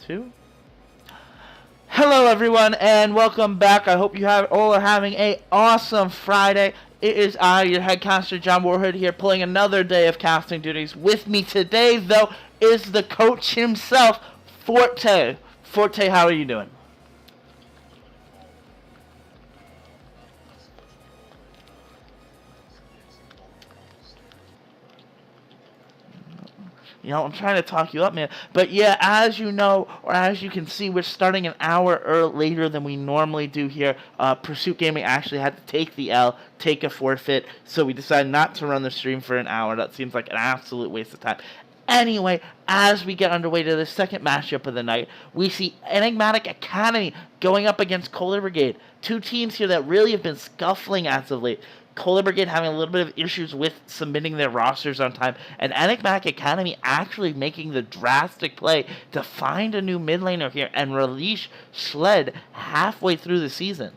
2. Hello everyone and welcome back. I hope you all are having a awesome Friday. It is I, your headcaster John Warhood here, pulling another day of casting duties. With me today though is the coach himself, Forte. Forte, how are you doing? You know, I'm trying to talk you up, man. But yeah, as you know, or as you can see, we're starting an hour later than we normally do here. Pursuit Gaming actually had to take the L, take a forfeit, so we decided not to run the stream for an hour. That seems like an absolute waste of time. Anyway, as we get underway to the second matchup of the night, we see Enigmatic Academy going up against Kohler Brigade. Two teams here that really have been scuffling as of late. Kohler Brigade having a little bit of issues with submitting their rosters on time, and Enigmatic Academy actually making the drastic play to find a new mid laner here and release Schled halfway through the season.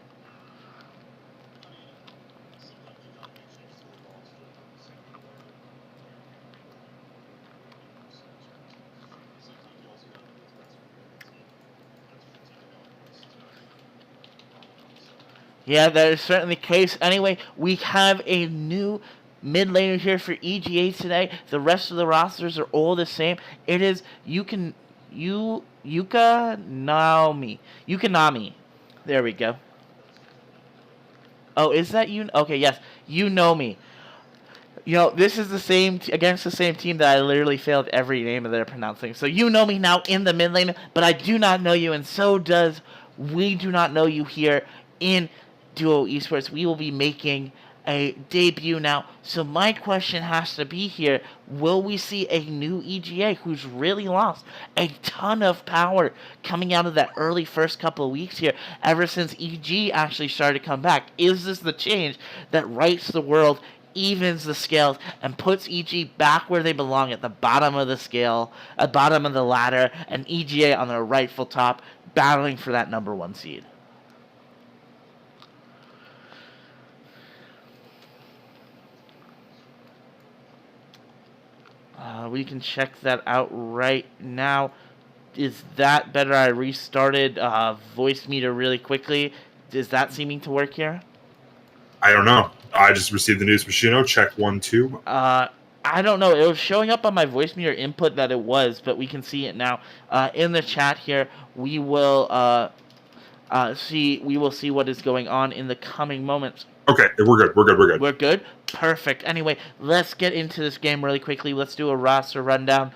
Yeah, that is certainly the case. Anyway, we have a new mid laner here for EGA today. The rest of the rosters are all the same. It is Yukanami. Yukanami. There we go. Oh, is that you? Okay, yes. You know me. You know, this is the same against the same team that I literally failed every name that they're pronouncing. So you know me now in the mid lane, but I do not know you, and so does we do not know you here in Duo Esports. We will be making a debut now. So my question has to be here, will we see a new EGA who's really lost a ton of power coming out of that early first couple of weeks here, ever since EG actually started to come back? Is this the change that rights the world, evens the scales, and puts EG back where they belong, at the bottom of the scale, at bottom of the ladder, and EGA on their rightful top, battling for that number 1 seed? We can check that out right now. Is that better? I restarted voice meter really quickly. Is that seeming to work here? I don't know. I just received the news machino. Check 1, 2. I don't know. It was showing up on my voice meter input that it was, but we can see it now. In the chat here, we will see what is going on in the coming moments. Okay, we're good. We're good? Perfect. Anyway, let's get into this game really quickly. Let's do a roster rundown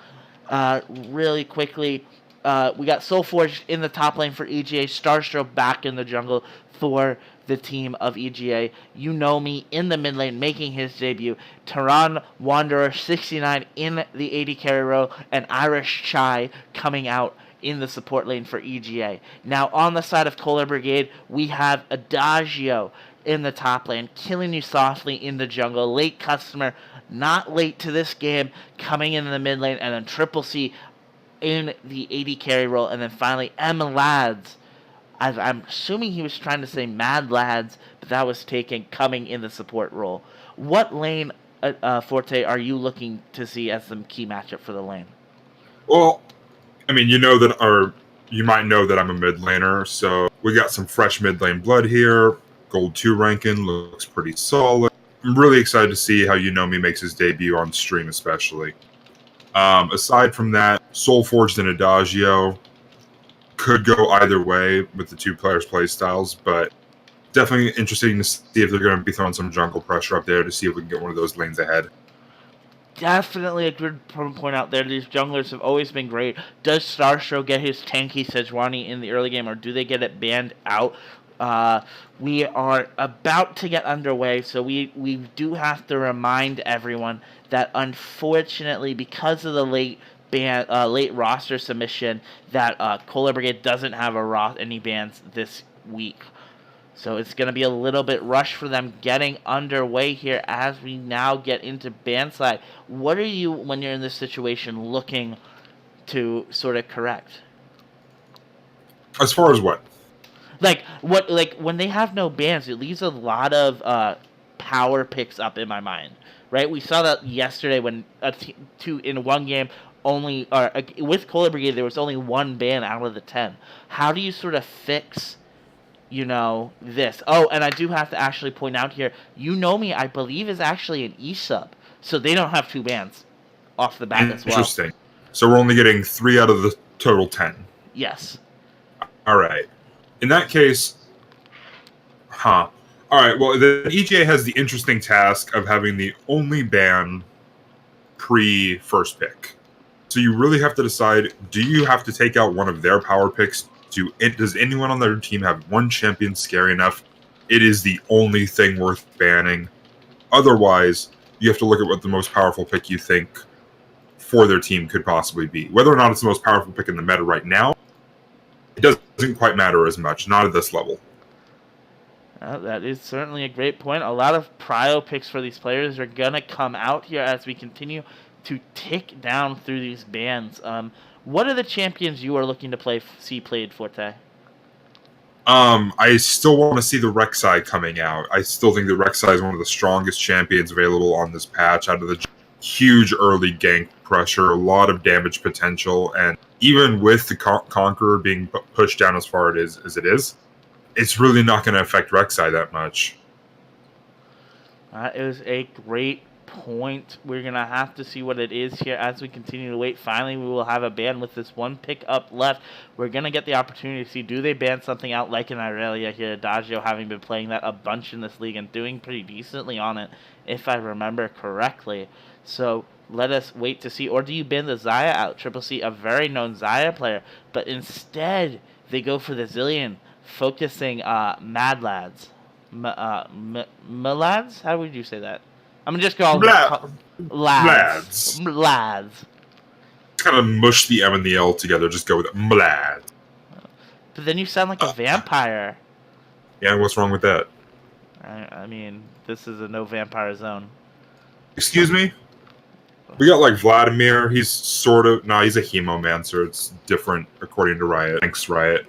really quickly. We got Soulforged in the top lane for EGA. Starstroke back in the jungle for the team of EGA. You know me in the mid lane making his debut. Tehran Wanderer 69 in the AD carry role. And Irish Chai coming out in the support lane for EGA. Now on the side of Kohler Brigade, we have Adagio in the top lane, killing you softly in the jungle. Late customer, not late to this game, coming in the mid lane, and then Triple C in the AD carry role, and then finally M Lads, as I'm assuming he was trying to say Mad Lads, but that was taken, coming in the support role. What lane, Forte, are you looking to see as the key matchup for the lane? Well, I mean, you might know that I'm a mid laner, so we got some fresh mid lane blood here. Gold 2 ranking looks pretty solid. I'm really excited to see how Yunomi makes his debut on stream, especially. Aside from that, Soulforged and Adagio could go either way with the two players' play styles, but definitely interesting to see if they're going to be throwing some jungle pressure up there to see if we can get one of those lanes ahead. Definitely a good point out there. These junglers have always been great. Does Starstroke get his tanky Sejuani in the early game, or do they get it banned out? We are about to get underway, so we do have to remind everyone that unfortunately, because of the late roster submission, that Kohler Brigade doesn't have any bans this week. So it's going to be a little bit rushed for them getting underway here as we now get into ban side. What are you, when you're in this situation, looking to sort of correct? As far as what? Like when they have no bans, it leaves a lot of power picks up in my mind, right? We saw that yesterday when in one game, only, or with Cola Brigade, there was only one ban out of the 10. How do you sort of fix, this? Oh, and I do have to actually point out here, I believe, is actually an E-sub, so they don't have 2 bans off the bat as well. Interesting. So we're only getting 3 out of the total 10. Yes. All right. In that case, all right, well, the EGA has the interesting task of having the only ban pre-first pick. So you really have to decide, do you have to take out one of their power picks? Does anyone on their team have one champion scary enough? It is the only thing worth banning. Otherwise, you have to look at what the most powerful pick you think for their team could possibly be. Whether or not it's the most powerful pick in the meta right now, it doesn't quite matter as much, not at this level. That is certainly a great point. A lot of prio picks for these players are going to come out here as we continue to tick down through these bans. What are the champions you are looking to see played, Forte? I still want to see the Rek'Sai coming out. I still think the Rek'Sai is one of the strongest champions available on this patch out of the huge early gank pressure, a lot of damage potential, and even with the Conqueror being pushed down as far as it is, it's really not going to affect Rek'Sai that much. That is a great point. We're going to have to see what it is here as we continue to wait. Finally, we will have a ban with this one pick up left. We're going to get the opportunity to see, do they ban something out like an Irelia here? Adagio having been playing that a bunch in this league and doing pretty decently on it, if I remember correctly. So let us wait to see. Or do you ban the Xayah out? Triple C, a very known Xayah player, but instead they go for the Zilean, focusing Mad Lads. Malads? How would you say that? I'm going to just call them Lads. Lads. Kind of mush the M and the L together. Just go with it. Mlad. But then you sound like a vampire. Yeah, what's wrong with that? I mean, this is a no vampire zone. Excuse me? We got like Vladimir. He's sort of... No, he's a hemomancer. It's different according to Riot. Thanks, Riot.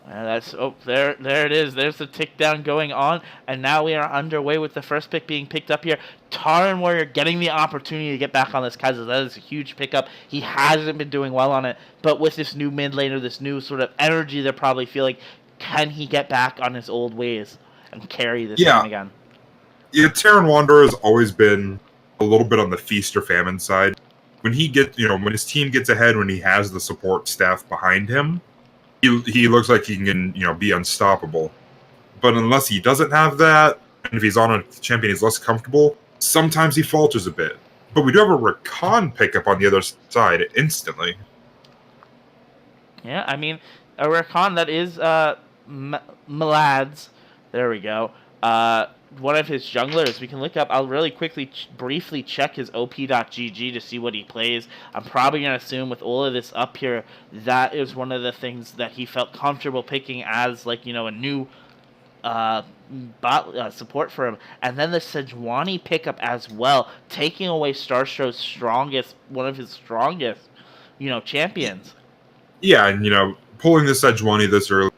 There it is. There's the tick down going on, and now we are underway with the first pick being picked up here. Taran Warrior getting the opportunity to get back on this Kaiser. That is a huge pickup. He hasn't been doing well on it, but with this new mid laner, this new sort of energy, they're probably feeling, can he get back on his old ways and carry this team again? Yeah, Taran Wanderer has always been a little bit on the feast or famine side. When when his team gets ahead, when he has the support staff behind him, he looks like he can, be unstoppable. But unless he doesn't have that, and if he's on a champion he's less comfortable, sometimes he falters a bit. But we do have a Rakan pickup on the other side instantly. Yeah, I mean, a Rakan that is Malads. There we go. One of his junglers. We can look up. I'll really quickly, briefly check his op.gg to see what he plays. I'm probably going to assume with all of this up here, that is one of the things that he felt comfortable picking as, like, a new bot support for him. And then the Sejuani pickup as well, taking away Starstrow's one of his strongest, champions. Yeah, and, pulling the Sejuani this early,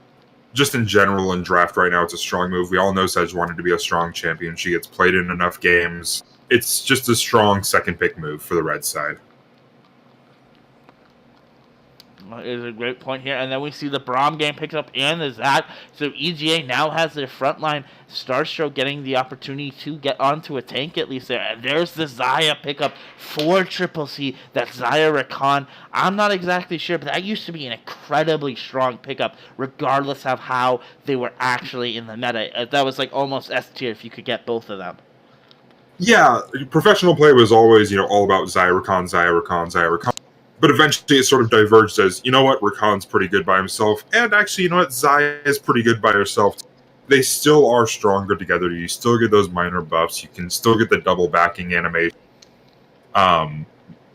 just in general in draft right now, it's a strong move. We all know Sejuani to be a strong champion. She gets played in enough games. It's just a strong second pick move for the red side. Is a great point here. And then we see the Braum game picks up and the Zac. So EGA now has their frontline. Starstroke getting the opportunity to get onto a tank at least there. And there's the Xayah pickup for Triple C. That's Xayah Rakan. I'm not exactly sure, but that used to be an incredibly strong pickup, regardless of how they were actually in the meta. That was like almost S tier if you could get both of them. Yeah, professional play was always, all about Xayah Rakan, Xayah Rakan, Xayah Rakan. But eventually it sort of diverged as, Rakan's pretty good by himself. And actually, Xayah is pretty good by herself. They still are stronger together. You still get those minor buffs. You can still get the double backing animation. On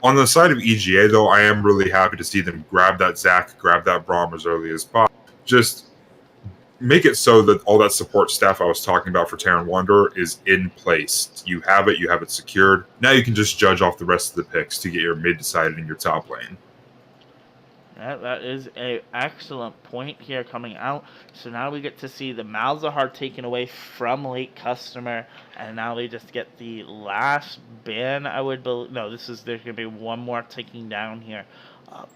the side of EGA, though, I am really happy to see them grab that Zac, grab that Braum as early as possible. Just make it so that all that support staff I was talking about for Taran Wanderer is in place. You have it secured. Now you can just judge off the rest of the picks to get your mid decided in your top lane. That is a excellent point here coming out. So now we get to see the Malzahar taken away from late customer, and now we just get the last ban. I would believe. No, there's gonna be one more taking down here.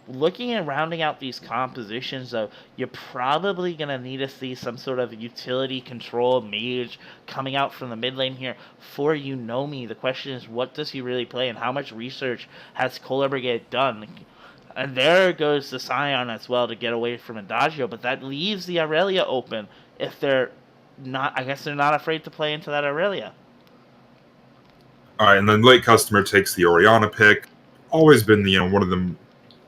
Looking at rounding out these compositions, though, you're probably gonna need to see some sort of utility control mage coming out from the mid lane here for Unomi. The question is, what does he really play, and how much research has Cola Brigade done? And there goes the Scion as well to get away from Adagio, but that leaves the Aurelia open if they're not. I guess they're not afraid to play into that Aurelia. All right, and then late customer takes the Orianna pick. Always been the one of the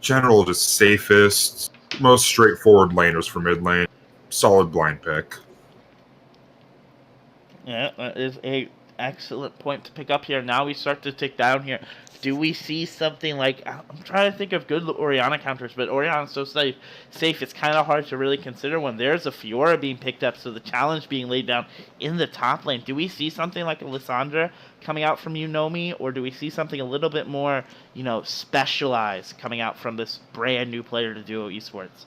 general just safest, most straightforward laners for mid lane. Solid blind pick. Yeah, that is a excellent point to pick up here. Now we start to tick down here. Do we see something like, I'm trying to think of good Orianna counters, but Orianna's so safe, it's kind of hard to really consider when there's a Fiora being picked up, so the challenge being laid down in the top lane. Do we see something like a Lissandra coming out from Unomi, or do we see something a little bit more, specialized coming out from this brand new player to Duo Esports?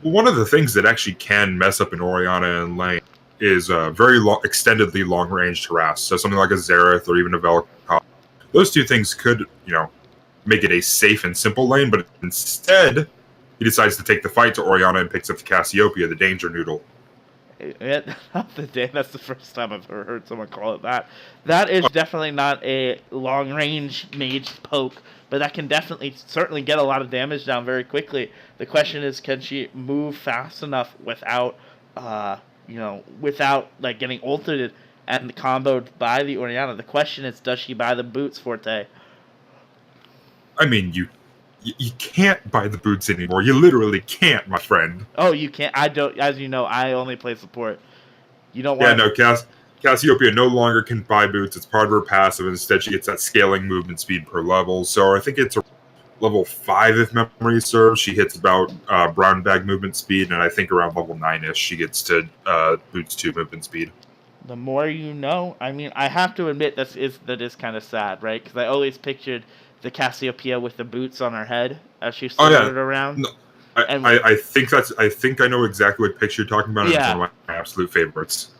Well, one of the things that actually can mess up an Orianna in lane is very extendedly long-range harass. So something like a Xerath or even a Vel'Koz. Those two things could, make it a safe and simple lane, but instead, he decides to take the fight to Orianna and picks up the Cassiopeia, the danger noodle. That's the first time I've ever heard someone call it that. That is definitely not a long-range mage poke, but that can certainly get a lot of damage down very quickly. The question is, can she move fast enough without, without like getting ulted and comboed by the Orianna? The question is, does she buy the boots, Forte? I mean, you can't buy the boots anymore. You literally can't, my friend. Oh, you can't. I don't. As you know, I only play support. You don't want. Yeah, no, Cassiopeia no longer can buy boots. It's part of her passive. Instead, she gets that scaling movement speed per level. So I think it's a level 5, if memory serves. She hits about brown bag movement speed, and I think around level 9ish she gets to boots 2 movement speed. The more you know. I mean, I have to admit that is kind of sad, right? Because I always pictured the Cassiopeia with the boots on her head as she slid around. No, I think I know exactly what picture you're talking about. Yeah. It's one of my absolute favorites.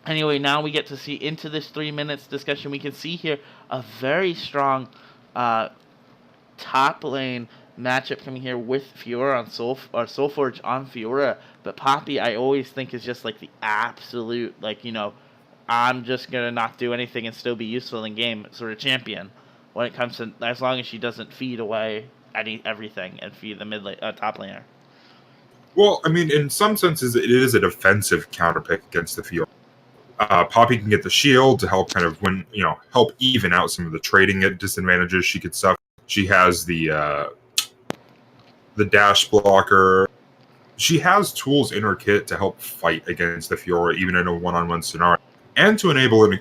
Anyway, now we get to see into this 3 minutes discussion. We can see here a very strong top lane matchup coming here with Fiora on Soulforge on Fiora. But Poppy, I always think, is just like the absolute, I'm just gonna not do anything and still be useful in game sort of champion. When it comes to, as long as she doesn't feed away everything and feed the top laner. Well, I mean, in some senses, it is a defensive counter pick against the Fiora. Poppy can get the shield to help help even out some of the trading disadvantages she could suffer. She has the dash blocker. She has tools in her kit to help fight against the Fiora, even in a one-on-one scenario, and to enable an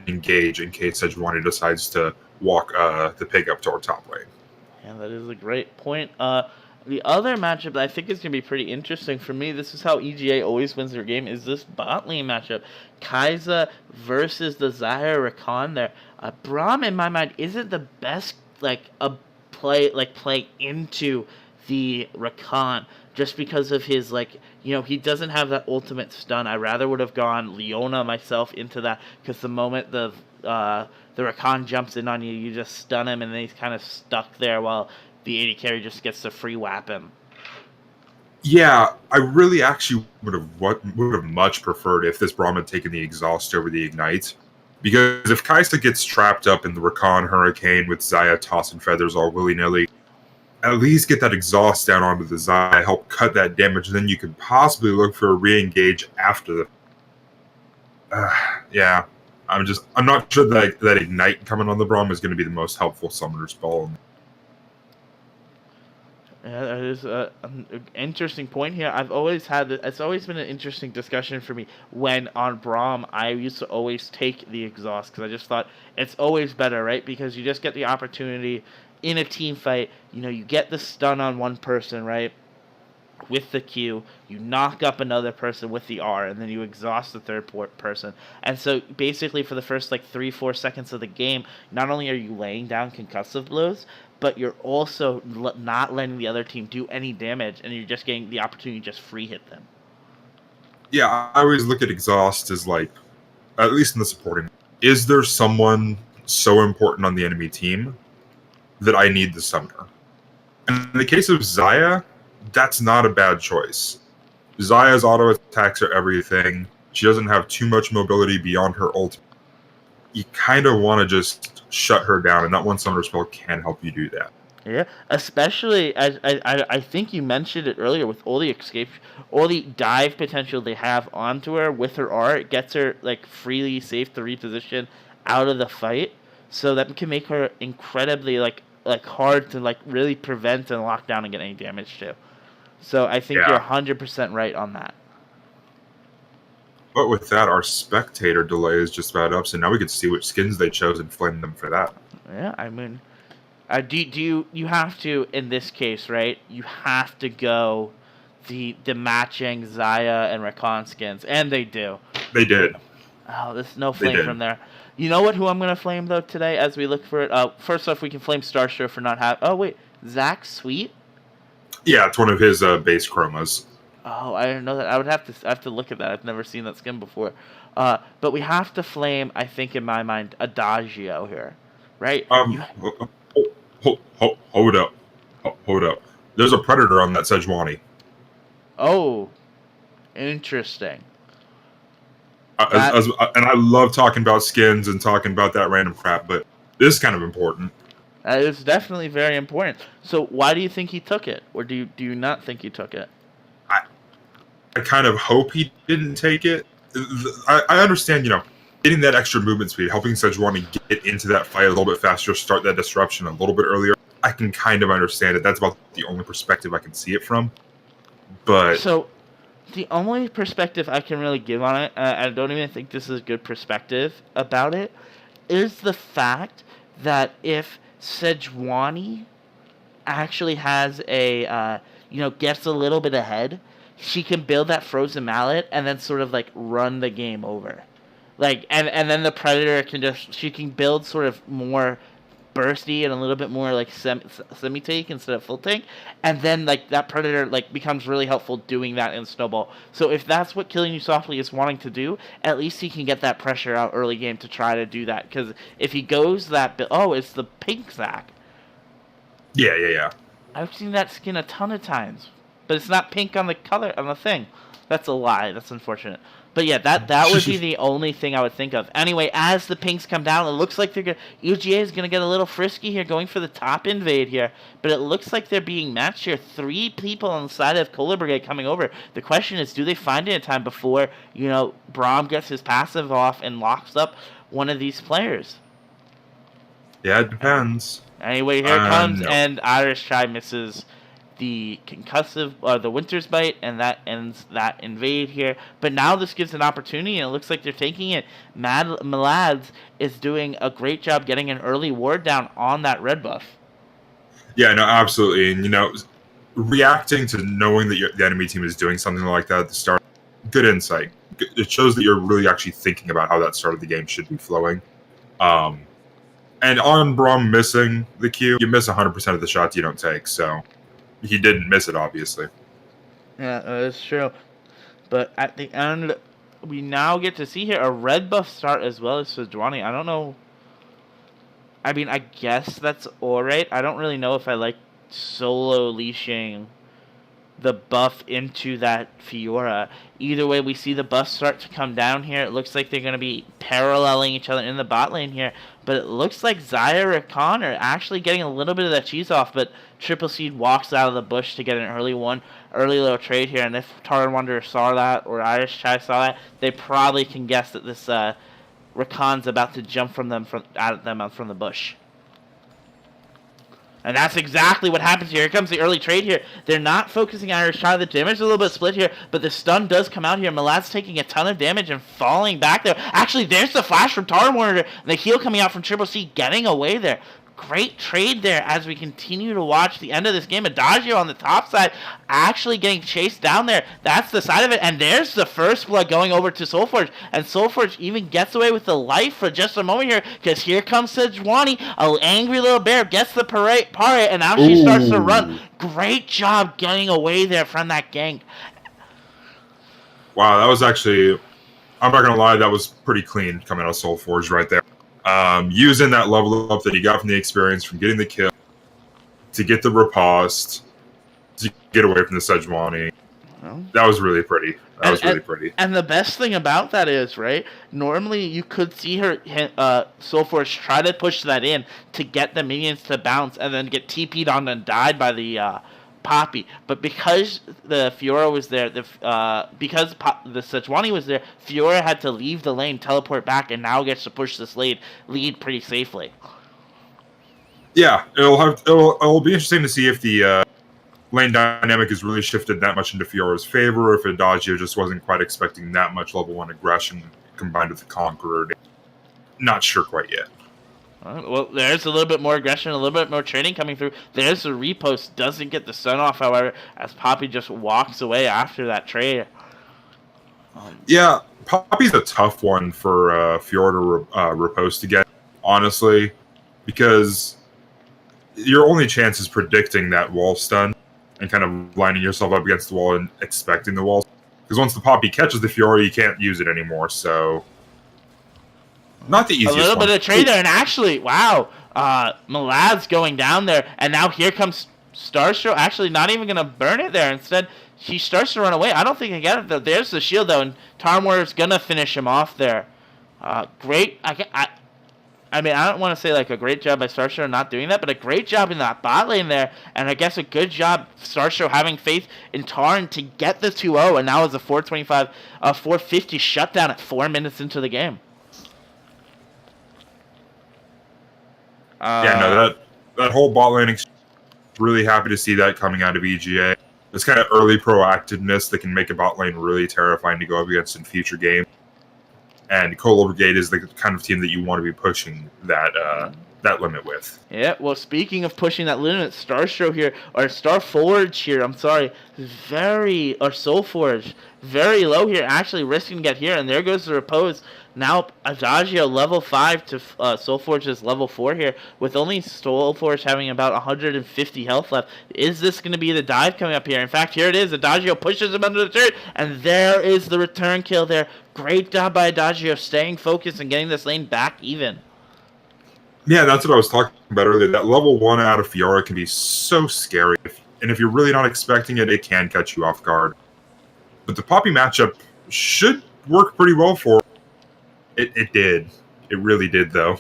engage in case Sejuani decides to walk the pig up to our top lane. Yeah, that is a great point. The other matchup that I think is going to be pretty interesting for me, this is how EGA always wins their game, is this bot lane matchup. Kai'Sa versus the Zyra Rakan there. Braum, in my mind, isn't the best play into the Rakan, just because of his, he doesn't have that ultimate stun. I rather would have gone Leona myself into that, because the moment the Rakan jumps in on you, you just stun him, and then he's kind of stuck there while the AD carry just gets to free whap him. Yeah, I really actually would have much preferred if this Braum had taken the exhaust over the ignite. Because if Kai'Sa gets trapped up in the Rakan Hurricane with Xayah tossing feathers all willy-nilly, at least get that exhaust down onto the Xayah, help cut that damage, and then you could possibly look for a re-engage after the... yeah, I'm not sure that ignite coming on the Braum is going to be the most helpful summoner spell. Yeah, that is an interesting point here. I've always had it's always been an interesting discussion for me when on Braum I used to always take the exhaust, because I just thought it's always better, right? Because you just get the opportunity in a team fight. You get the stun on one person, right? with the Q, you knock up another person with the R, and then you exhaust the third person. And so basically for the first like 3-4 seconds of the game, not only are you laying down concussive blows, but you're also not letting the other team do any damage, and you're just getting the opportunity to just free hit them. Yeah, I always look at exhaust as like, at least in the supporting, is there someone so important on the enemy team that I need the summoner? And in the case of Xayah, that's not a bad choice. Zaya's auto attacks are everything. She doesn't have too much mobility beyond her ult. You kind of want to just shut her down, and that one summoner spell can help you do that. Yeah, especially as I think you mentioned it earlier with all the escape, all the dive potential they have onto her with her R, it gets her like freely safe to reposition out of the fight, so that can make her incredibly like hard to like really prevent and lock down and get any damage to. So I think you're 100% right on that. But with that, our spectator delay is just about up, so now we can see which skins they chose and flame them for that. Yeah, I mean, you have to, in this case, right? You have to go the matching Xayah and Rakan skins, and they do. They did. Oh, there's no flame from there. You know who I'm gonna flame though today as we look for it? First off, we can flame Starstro for not having. Oh wait, Zach Sweet. Yeah, it's one of his base chromas. Oh, I didn't know that. I have to look at that. I've never seen that skin before. But we have to flame, I think, in my mind, Adagio here, right? Hold up. There's a predator on that Sejuani. Oh, interesting. And I love talking about skins and talking about that random crap, but this is kind of important. It's definitely very important. So why do you think he took it? Or do you not think he took it? I kind of hope he didn't take it. I understand, getting that extra movement speed, helping Sejuani get into that fight a little bit faster, start that disruption a little bit earlier. I can kind of understand it. That's about the only perspective I can see it from. But so the only perspective I can really give on it, I don't even think this is a good perspective about it, is the fact that if Sejuani actually has a, gets a little bit ahead, she can build that frozen mallet and then sort of like run the game over. Like, and then the Predator she can build sort of more bursty and a little bit more like semi-tank instead of full tank, and then like that Predator like becomes really helpful doing that in Snowball. So if that's what Killing You Softly is wanting to do, at least he can get that pressure out early game to try to do that, because if he goes that it's the pink Zach. Yeah. I've seen that skin a ton of times, but it's not pink on the color on the thing. That's a lie. That's unfortunate. But yeah, that would be the only thing I would think of. Anyway, as the pinks come down, it looks like EGA is going to get a little frisky here, going for the top invade here. But it looks like they're being matched here. 3 people on the side of Cola Brigade coming over. The question is, do they find it in time before, Braum gets his passive off and locks up one of these players? Yeah, it depends. Anyway, here it comes, and Irish Chai misses the concussive, the Winter's Bite, and that ends that invade here. But now this gives an opportunity, and it looks like they're taking it. Malads is doing a great job getting an early ward down on that red buff. Yeah, no, absolutely. And, reacting to knowing that the enemy team is doing something like that at the start, good insight. It shows that you're really actually thinking about how that start of the game should be flowing. And on Braum missing the Q, you miss 100% of the shots you don't take, so he didn't miss it, obviously. Yeah, that's true. But at the end, we now get to see here a red buff start as well as Sejuani. I don't know. I mean, I guess that's alright. I don't really know if I like solo leashing the buff into that Fiora. Either way, we see the buffs start to come down here. It looks like they're going to be paralleling each other in the bot lane here. But it looks like Xayah and Rakan are actually getting a little bit of that cheese off. But Triple Seed walks out of the bush to get an early little trade here. And if Taran Wanderer saw that, or Irish Chai saw that, they probably can guess that this Rakan's about to jump from them from the bush. And that's exactly what happens here. Here comes the early trade here. They're not focusing on Irish Chai. The damage is a little bit split here, but the stun does come out here. Malad's taking a ton of damage and falling back there. Actually, there's the flash from Taran Warner. The heal coming out from Triple C, getting away there. great trade there as we continue to watch the end of this game. Adagio on the top side actually getting chased down there. That's the side of it. And there's the first blood going over to Soulforge. And Soulforge even gets away with the life for just a moment here, because here comes Sejuani, an angry little bear, gets the parade, and now she starts to run. Great job getting away there from that gank. Wow, that was actually, I'm not going to lie, that was pretty clean coming out of Soulforge right there. Using that level up that he got from the experience, from getting the kill, to get the riposte, to get away from the Sejuani. That was really pretty. That was really pretty. And the best thing about that is, right, normally you could see her, Soulforge, try to push that in to get the minions to bounce and then get TP'd on and died by the Poppy. But because the Fiora was there, because the Sejuani was there, Fiora had to leave the lane, teleport back, and now gets to push this lead pretty safely. Yeah, it'll be interesting to see if the lane dynamic has really shifted that much into Fiora's favor, if Adagio just wasn't quite expecting that much level 1 aggression combined with the Conqueror. Not sure quite yet. Well, there's a little bit more aggression, a little bit more training coming through. There's the repost, doesn't get the stun off, however, as Poppy just walks away after that trade. Yeah, Poppy's a tough one for Fiora to repost again, honestly, because your only chance is predicting that wall stun and kind of lining yourself up against the wall and expecting the wall. Because once the Poppy catches the Fiora, you can't use it anymore, so... Not the easiest one. A little bit of trade there, and actually, wow, Malad's going down there, and now here comes Starstro, actually not even going to burn it there. Instead, he starts to run away. I don't think he got it, though. There's the shield, though, and Tarmore's going to finish him off there. Great. I mean, I don't want to say, like, a great job by Starstro not doing that, but a great job in that bot lane there, and I guess a good job Starstro having faith in Tarn to get the 2-0, and now it's a 450 shutdown at 4 minutes into the game. That whole bot lane, really happy to see that coming out of EGA. This kind of early proactiveness that can make a bot lane really terrifying to go up against in future games. And Colo Brigade is the kind of team that you want to be pushing that limit with. Yeah, well, speaking of pushing that limit, Starstro here, or Starforge here, I'm sorry, Soulforge, very low here, actually risking to get here, and there goes the repose. Now Adagio level 5 to Soulforge's level 4 here, with only Soulforge having about 150 health left. Is this going to be the dive coming up here? In fact, here it is. Adagio pushes him under the turret, and there is the return kill there. Great job by Adagio staying focused and getting this lane back even. Yeah, that's what I was talking about earlier. That level 1 out of Fiora can be so scary. And if you're really not expecting it, it can catch you off guard. But the Poppy matchup should work pretty well for it. It did. It really did, though.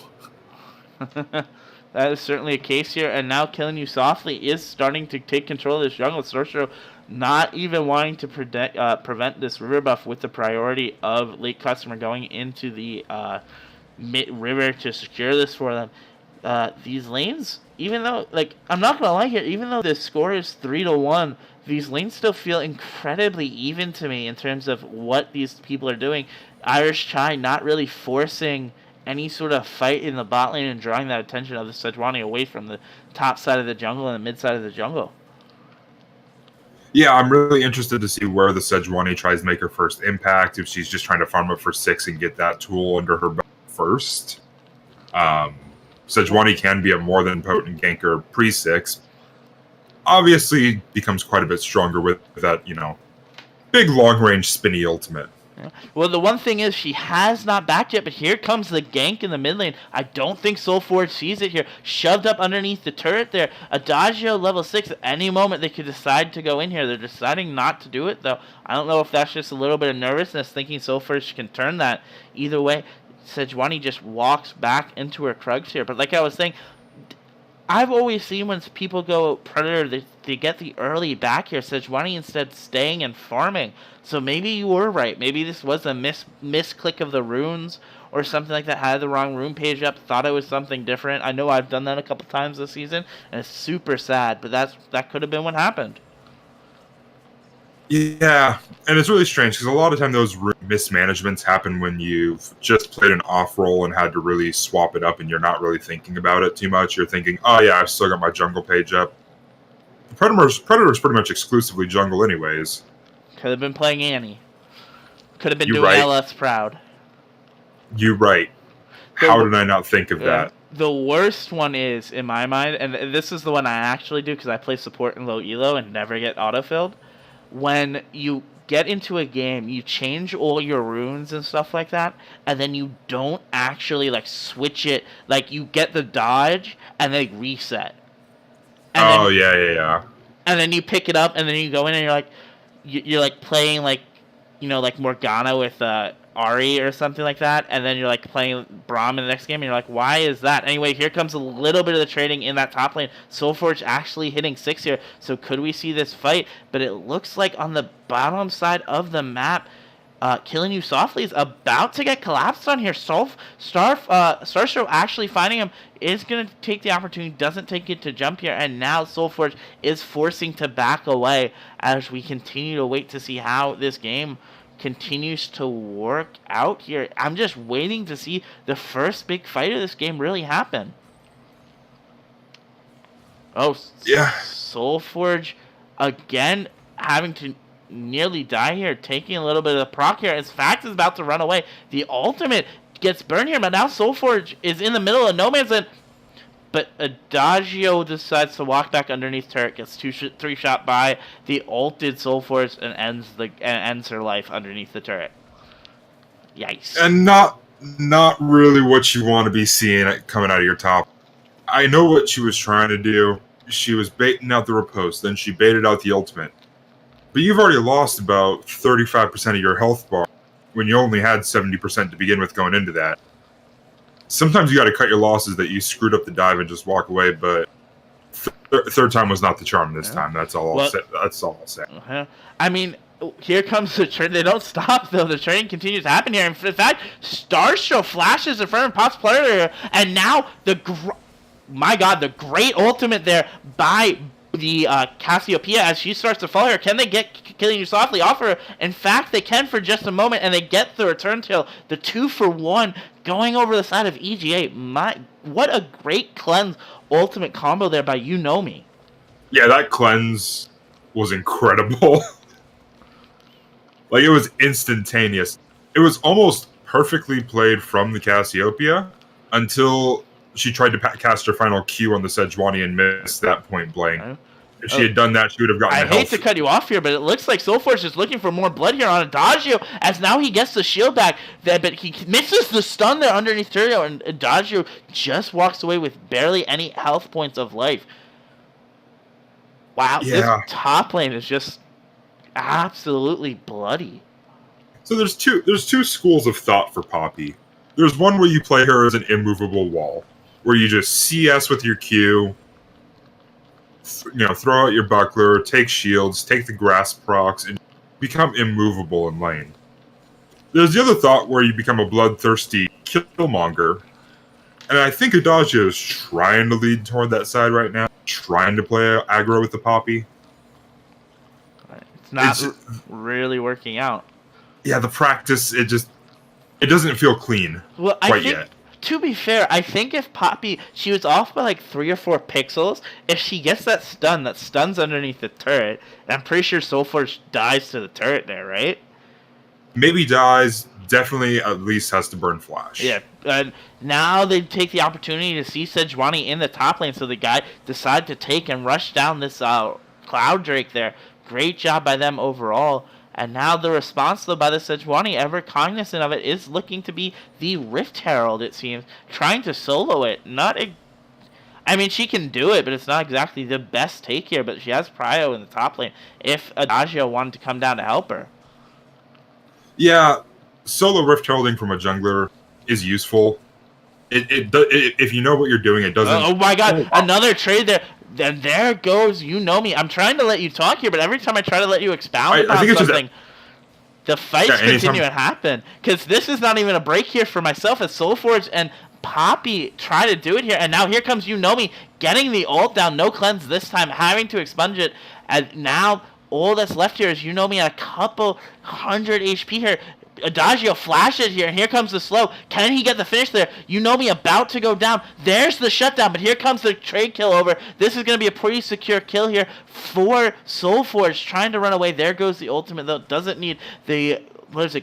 That is certainly a case here. And now Killing You Softly is starting to take control of this jungle. Sorcerer not even wanting to prevent this river buff with the priority of late customer going into the mid-river to secure this for them. These lanes, even though, like, I'm not going to lie here, even though the score is 3-1, these lanes still feel incredibly even to me in terms of what these people are doing. Irish Chai not really forcing any sort of fight in the bot lane and drawing that attention of the Sejuani away from the top side of the jungle and the mid side of the jungle. Yeah, I'm really interested to see where the Sejuani tries to make her first impact, if she's just trying to farm up for 6 and get that tool under her belt first. Sejuani can be a more than potent ganker pre-6. Obviously becomes quite a bit stronger with that, big long-range spinny ultimate. Yeah. Well, the one thing is she has not backed yet, but here comes the gank in the mid lane. I don't think Soulforge sees it here. Shoved up underneath the turret there. Adagio level 6. At any moment they could decide to go in here. They're deciding not to do it, though. I don't know if that's just a little bit of nervousness, thinking Soulforge can turn that. Either way, Sejuani just walks back into her Krugs here. But like I was saying, I've always seen when people go Predator, they get the early back here. Sejuani instead staying and farming. So maybe you were right. Maybe this was a misclick of the runes or something like that. Had the wrong rune page up, thought it was something different. I know I've done that a couple times this season, and it's super sad. But that could have been what happened. Yeah, and it's really strange because a lot of time those mismanagements happen when you've just played an off role and had to really swap it up and you're not really thinking about it too much. You're thinking, oh yeah, I've still got my jungle page up. Predator's pretty much exclusively jungle anyways. Could have been playing Annie. Could have been You're doing right. LS proud. You're right. How did I not think of that? The worst one is, in my mind, and this is the one I actually do because I play support in low elo and never get autofilled. When you get into a game, you change all your runes and stuff like that, and then you don't actually like switch it. Like you get the dodge and then reset. And yeah. And then you pick it up, and then you go in and you're like playing like, like Morgana with Ari or something like that, and then you're like playing Braum in the next game, and you're like, why is that? Anyway, here comes a little bit of the trading in that top lane. Soulforge actually hitting 6 here, so could we see this fight? But it looks like on the bottom side of the map, Killing You Softly is about to get collapsed on here. Starshow actually finding him is going to take the opportunity, doesn't take it to jump here, and now Soulforge is forcing to back away as we continue to wait to see how this game continues to work out here. I'm just waiting to see the first big fight of this game really happen. Oh, yeah. Soulforge again having to nearly die here, taking a little bit of the proc here. In fact, is about to run away. The ultimate gets burned here, but now Soulforge is in the middle of no man's land. But Adagio decides to walk back underneath turret, gets 3 shot by the ulted Soulforge and ends her life underneath the turret. Yikes! And not really what you want to be seeing coming out of your top. I know what she was trying to do. She was baiting out the riposte, then she baited out the ultimate. But you've already lost about 35% of your health bar when you only had 70% to begin with going into that. Sometimes you got to cut your losses that you screwed up the dive and just walk away, but third time was not the charm this time. That's all I'll say. That's all I'll say. I mean, here comes the trade. They don't stop, though. The trading continues to happen here. In fact, Starshow flashes in front of Pops player here, and now the great ultimate there by the Cassiopeia as she starts to fall here. Can they get Killing You Softly off her? In fact, they can for just a moment, and they get the return tail. The 2-for-1 going over the side of EGA. What a great cleanse ultimate combo there by You Know Me. Yeah, that cleanse was incredible. Like, it was instantaneous. It was almost perfectly played from the Cassiopeia until she tried to cast her final Q on the Sejuani and missed that point blank. If she had done that, she would have gotten I hate to cut you off here, but it looks like Soulforge is looking for more blood here on Adagio, as now he gets the shield back, but he misses the stun there underneath Turio, and Adagio just walks away with barely any health points of life. Wow, This top lane is just absolutely bloody. So there's two schools of thought for Poppy. There's one where you play her as an immovable wall, where you just CS with your Q, throw out your buckler, take shields, take the grasp procs, and become immovable in lane. There's the other thought where you become a bloodthirsty killmonger, and I think Adagio is trying to lead toward that side right now, trying to play aggro with the Poppy. It's not really working out. Yeah, the practice, it doesn't feel clean quite yet. To be fair, I think if Poppy, she was off by like 3 or 4 pixels, if she gets that stuns underneath the turret, I'm pretty sure Soulforge dies to the turret there, right? Maybe dies, definitely at least has to burn flash. Yeah, and now they take the opportunity to see Sejuani in the top lane, so the guy decide to take and rush down this Cloud Drake there. Great job by them overall. And now the response, though, by the Sejuani, ever cognizant of it, is looking to be the Rift Herald, it seems. Trying to solo it. I mean, she can do it, but it's not exactly the best take here. But she has Prio in the top lane if Adagio wanted to come down to help her. Yeah, solo Rift Heralding from a jungler is useful. If you know what you're doing, it doesn't... Oh my god, another trade there. Then there goes You Know Me. I'm trying to let you talk here, but every time I try to let you expound about something, the fights continue to happen. Because this is not even a break here for myself as Soulforge and Poppy try to do it here. And now here comes You Know Me, getting the ult down. No cleanse this time, having to expunge it. And now all that's left here is You Know Me at a couple 100 HP here. Adagio flashes here, and here comes the slow. Can he get the finish there? Yunomi about to go down. There's the shutdown, but here comes the trade kill over. This is going to be a pretty secure kill here for Soulforge, trying to run away. There goes the ultimate, though. Doesn't need the,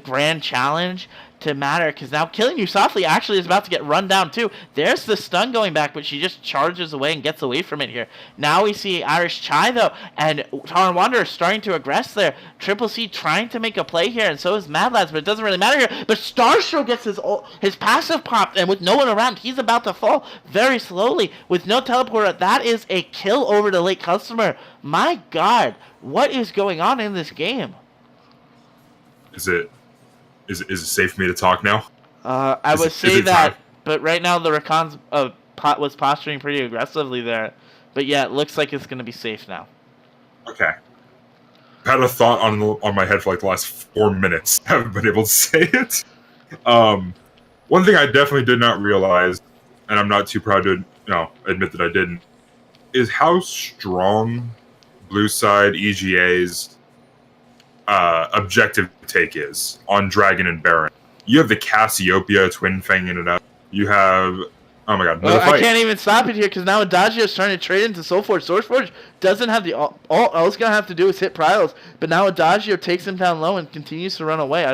grand challenge to matter, because now killing you softly actually is about to get run down too. There's the stun going back, but she just charges away and gets away from it here. Now we see Irish Chai though, and Taran Wanderer starting to aggress there. Triple C trying to make a play here, and so is Mad Lads, but it doesn't really matter here. But Starshow gets his passive popped, and with no one around, he's about to fall very slowly with no teleporter. That is a kill over to late customer. My God, what is going on in this game? Is it safe for me to talk now? I would say that, but right now the Rakan's was posturing pretty aggressively there. But yeah, it looks like it's going to be safe now. Okay. I had a thought on my head for like the last 4 minutes. I haven't been able to say it. One thing I definitely did not realize, and I'm not too proud to admit that I didn't, is how strong Blue Side EGA's objective take is on Dragon and Baron. You have the Cassiopeia twin fanging it up. You have, oh my God, well, I can't even stop it here because now Adagio is trying to trade into Soulforge. Soulforge doesn't have the all it's gonna have to do is hit Prylos, but now Adagio takes him down low and continues to run away.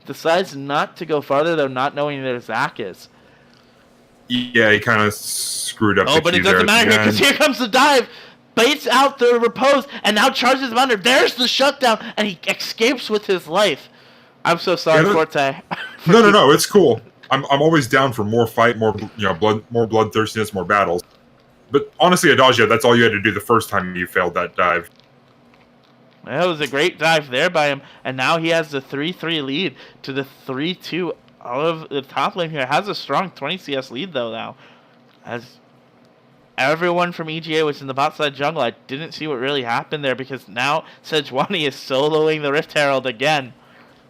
Decides not to go farther though, not knowing where Zach is. Yeah, he kind of screwed up. Oh, but it doesn't matter here because here comes the dive. Baits out the repose, and now charges him under. There's the shutdown, and he escapes with his life. I'm so sorry, Forte. No, it's cool. I'm always down for more fight, more more bloodthirstiness, more battles. But honestly, Adagio, that's all you had to do the first time you failed that dive. Well, it was a great dive there by him, and now he has the 3-3 lead to the 3-2 out of the top lane here. Has a strong 20 CS lead though now, as everyone from EGA was in the bot side jungle. I didn't see what really happened there because now Sejuani is soloing the Rift Herald again.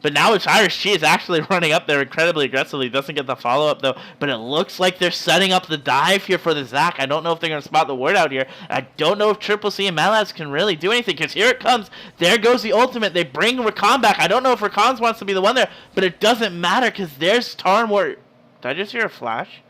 But now it's Irish Chi is actually running up there incredibly aggressively. Doesn't get the follow-up though. But it looks like they're setting up the dive here for the Zac. I don't know if they're going to spot the word out here. I don't know if Triple C and Malaz can really do anything because here it comes. There goes the ultimate. They bring Rakan back. I don't know if Rakan wants to be the one there, but it doesn't matter because there's Taran Warrior. Did I just hear a flash?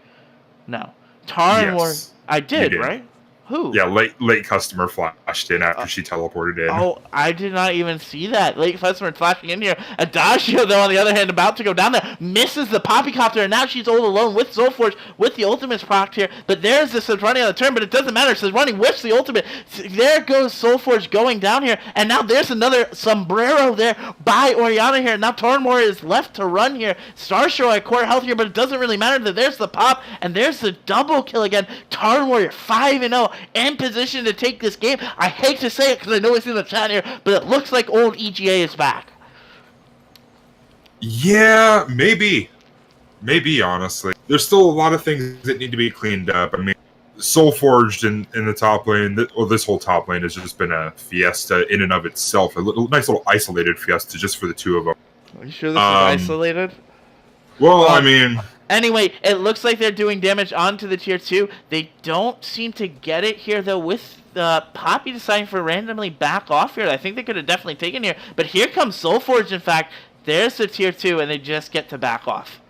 No. Taran Warrior. I did, right? Who? Yeah, late customer flashed in after she teleported in. Oh, I did not even see that. Late customer flashing in here. Adagio, though, on the other hand, about to go down there, misses the Poppycopter, and now she's all alone with Soulforge, with the ultimates procced here. But there's the Sejuani on the turn, but it doesn't matter. Sejuani whiffs the ultimate. There goes Soulforge going down here, and now there's another sombrero there by Oriana here. Now Tornmore is left to run here. Starshow at core health here, but it doesn't really matter. There's the pop, and there's the double kill again. Tarn Warrior 5-0 in position to take this game. I hate to say it because I know it's in the chat here, but it looks like old EGA is back. Yeah, maybe. Maybe, honestly. There's still a lot of things that need to be cleaned up. I mean, Soulforged in the top lane, this whole top lane has just been a fiesta in and of itself. Nice little isolated fiesta just for the two of them. Are you sure this is isolated? Well, I mean... Anyway, it looks like they're doing damage onto the tier 2. They don't seem to get it here, though, with Poppy deciding to randomly back off here. I think they could have definitely taken here. But here comes Soulforge, in fact. There's the tier 2, and they just get to back off.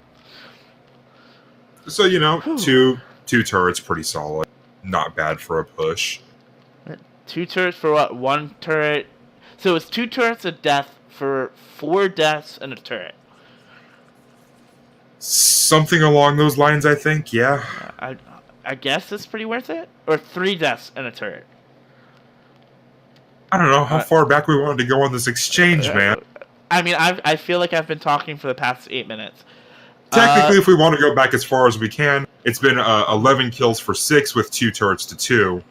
So, two turrets, pretty solid. Not bad for a push. 2 turrets for what? 1 turret. So it's 2 turrets of death for 4 deaths and a turret. Something along those lines, I think, yeah. I guess it's pretty worth it? Or 3 deaths and a turret? I don't know how far back we wanted to go on this exchange, man. I mean, I feel like I've been talking for the past 8 minutes. Technically, if we want to go back as far as we can, it's been 11 kills for 6 with 2 turrets to 2.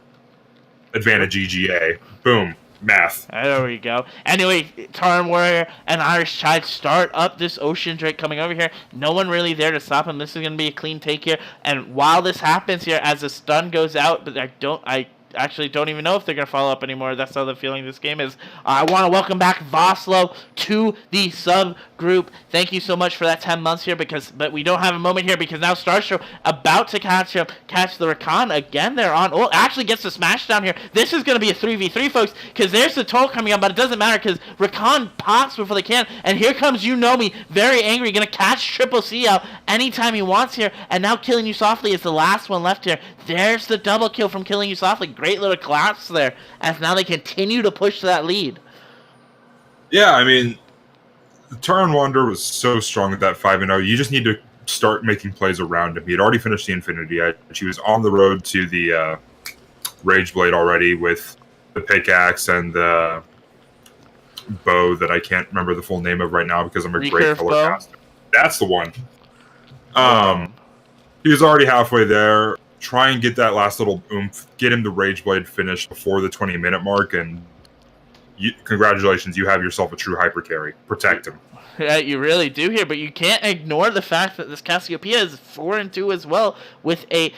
Advantage EGA. Boom. Math. There we go. Anyway, Taran Warrior and Irish Chai start up this Ocean Drake coming over here. No one really there to stop him. This is going to be a clean take here. And while this happens here, as the stun goes out, but actually don't even know if they're going to follow up anymore. That's how the feeling this game is. I want to welcome back Voslo to the subgroup. Thank you so much for that 10 months here, but we don't have a moment here because now Starstro about to catch the Rakan again. They're on. Oh, actually gets the smash down here. This is going to be a 3v3, folks, because there's the toll coming up, but it doesn't matter because Rakan pops before they can, and here comes me, very angry, going to catch Triple C out anytime he wants here, and now Killing You Softly is the last one left here. There's the double kill from Killing You Softly. Great little collapse there, as now they continue to push that lead. Yeah, I mean, Taran Wander was so strong at that 5-0. You just need to start making plays around him. He had already finished the Infinity Edge. He was on the road to the Rage Blade already with the pickaxe and the bow that I can't remember the full name of right now because I'm a great color caster. That's the one. He was already halfway there. Try and get that last little oomph. Get him the Rage Blade finished before the 20-minute mark, and congratulations, you have yourself a true hyper carry. Protect him. Yeah, you really do here, but you can't ignore the fact that this Cassiopeia is 4-2 as well, with a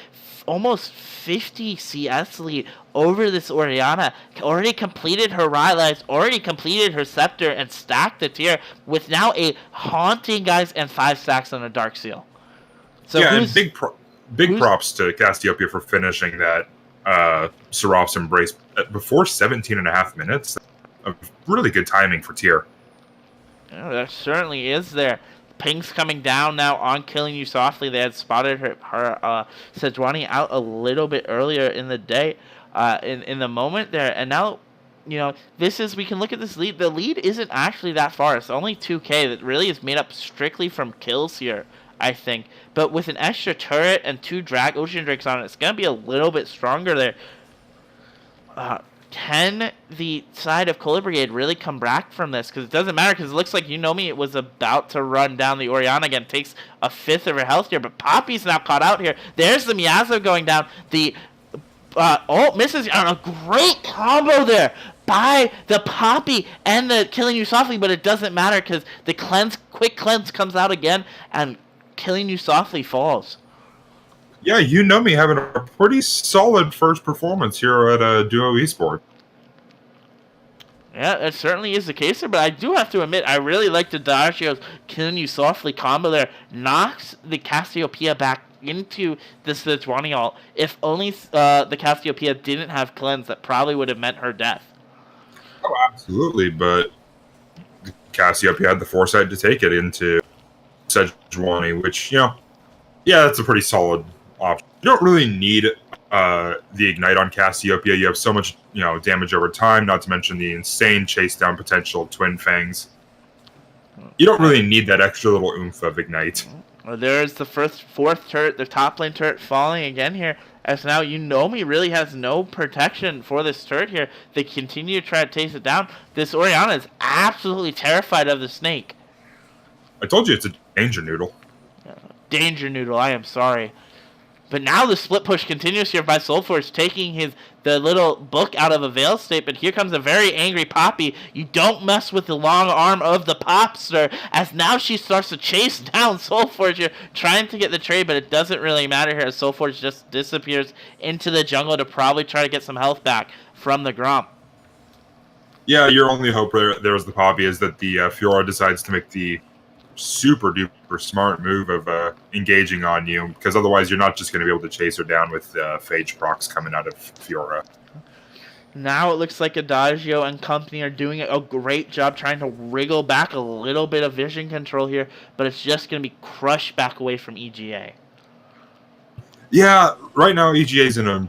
almost 50 CS lead over this Orianna. Already completed her Rylai's, already completed her Scepter, and stacked the tier with now a Haunting, guys, and 5 stacks on a Dark Seal. So yeah, and big props to Cassiopeia for finishing that Seraph's Embrace before 17.5 minutes. Of really good timing for tier. Oh, that certainly is there. Ping's coming down now on Killing You Softly. They had spotted her Sejuani out a little bit earlier in the day, in the moment there, and now, we can look at this lead. The lead isn't actually that far. It's only 2K. That really is made up strictly from kills here, I think. But with an extra turret and 2 Ocean Drakes on it, it's gonna be a little bit stronger there. Can the side of Cola Brigade really come back from this? Because it doesn't matter, because it looks like it was about to run down the Orianna again. Takes a 5th of her health here, but Poppy's now caught out here. There's the Miyazo going down. The misses on a great combo there by the Poppy and the Killing You Softly, but it doesn't matter because the quick cleanse comes out again, and Killing You Softly falls. Yeah, me having a pretty solid first performance here at Duo Esports. Yeah, it certainly is the case there, but I do have to admit, I really like the Dagio's Killing You Softly combo there. Knocks the Cassiopeia back into the Sejuani ult. If only the Cassiopeia didn't have cleanse, that probably would have meant her death. Oh, absolutely, but Cassiopeia had the foresight to take it into Sejuani, which, yeah, that's a pretty solid option. You don't really need the Ignite on Cassiopeia. You have so much, damage over time, not to mention the insane chase down potential of Twin Fangs. You don't really need that extra little oomph of Ignite. Well, there's the fourth turret, the top lane turret falling again here, as now really has no protection for this turret here. They continue to try to chase it down. This Orianna is absolutely terrified of the snake. I told you it's a danger noodle. Danger noodle, I am sorry. But now the split push continues here by Soulforce, taking the little book out of a veil state. But here comes a very angry Poppy. You don't mess with the long arm of the Popster, as now she starts to chase down Soulforce here, trying to get the trade, but it doesn't really matter here, as Soulforce just disappears into the jungle to probably try to get some health back from the Gromp. Yeah, your only hope there is the Poppy is that the Fiora decides to make the super duper smart move of engaging on you, because otherwise you're not just going to be able to chase her down with Phage procs coming out of Fiora. Now it looks like Adagio and company are doing a great job trying to wriggle back a little bit of vision control here, but it's just going to be crushed back away from EGA. Yeah, right now EGA's in a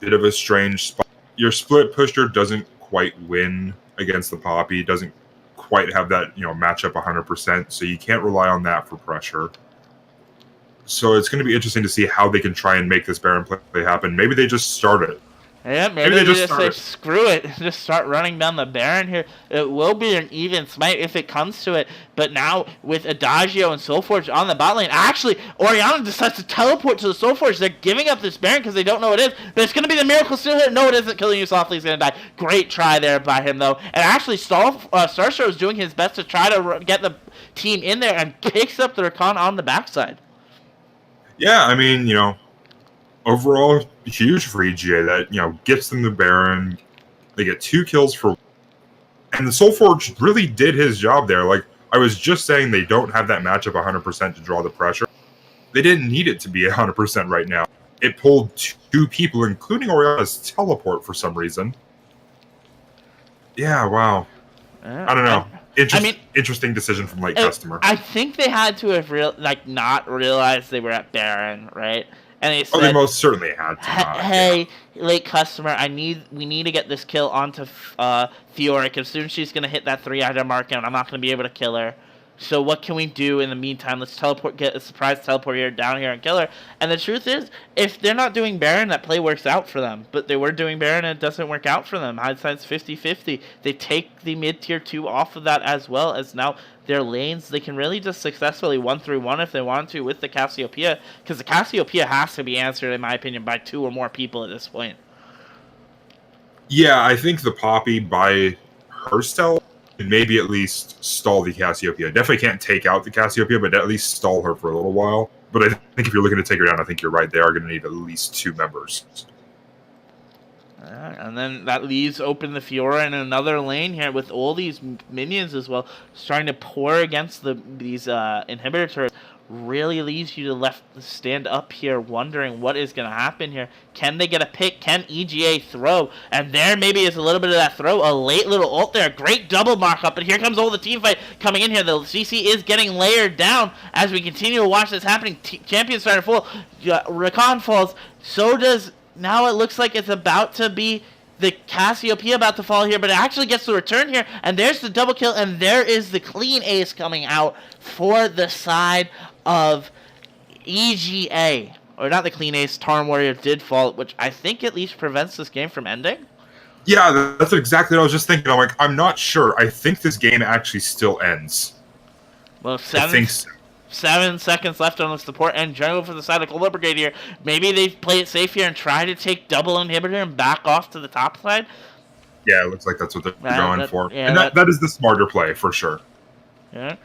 bit of a strange spot. Your split pusher doesn't quite win against the Poppy, doesn't quite have that matchup 100%, so you can't rely on that for pressure. So it's going to be interesting to see how they can try and make this Baron play happen. Maybe they just start it. Yeah, maybe they just say, screw it, just start running down the Baron here. It will be an even smite if it comes to it, but now with Adagio and Soulforge on the bot lane, actually, Orianna decides to teleport to the Soulforge. They're giving up this Baron because they don't know what it is, but it's going to be the Miracle Steel hit. No, it isn't. Killing You Softly is going to die. Great try there by him, though. And actually, Starstro is doing his best to try to get the team in there and picks up the Rakan on the backside. Yeah, I mean, overall, huge for EGA. That gets them the Baron. They get 2 kills for, and the Soulforge really did his job there. Like I was just saying, they don't have that matchup 100% to draw the pressure. They didn't need it to be 100% right now. It pulled 2 people, including Oriana's teleport for some reason. Yeah, wow. I don't know. Interesting decision from late customer. I think they had to have not realized they were at Baron, right? And they said, they most certainly had to. Hey, late customer, we need to get this kill onto Fiora, because soon she's gonna hit that 3-item mark, and I'm not gonna be able to kill her. So what can we do in the meantime? Let's get a surprise teleport here down here and kill her. And the truth is, if they're not doing Baron, that play works out for them. But they were doing Baron and it doesn't work out for them. Hindsight's 50-50. They take the mid-tier 2 off of that, as well as now their lanes. They can really just successfully 1-3-1 if they want to with the Cassiopeia. Because the Cassiopeia has to be answered, in my opinion, by 2 or more people at this point. Yeah, I think the Poppy by herself and maybe at least stall the Cassiopeia. Definitely can't take out the Cassiopeia, but at least stall her for a little while. But I think if you're looking to take her down, I think you're right. They are going to need at least 2 members. And then that leaves open the Fiora in another lane here with all these minions as well, starting to pour against these inhibitor turrets. Really leaves you to stand up here wondering what is going to happen here. Can they get a pick? Can EGA throw? And there maybe is a little bit of that throw. A late little ult there. Great double markup. But here comes all the team fight coming in here. The CC is getting layered down as we continue to watch this happening. Champion starting to fall. Rakan falls. So does... Now it looks like it's about to be the Cassiopeia about to fall here, but it actually gets the return here, and there's the double kill, and there is the clean ace coming out for the side of EGA. Or not the clean ace, Tarn Warrior did fall, which I think at least prevents this game from ending. Yeah, that's exactly what I was just thinking. I'm not sure. I think this game actually still ends. Well, I think so. 7 seconds left on the support and jungle for the side of Cola Brigade here. Maybe they play it safe here and try to take double inhibitor and back off to the top side. Yeah, it looks like that's what they're going for. Yeah, and that is the smarter play, for sure. Yeah.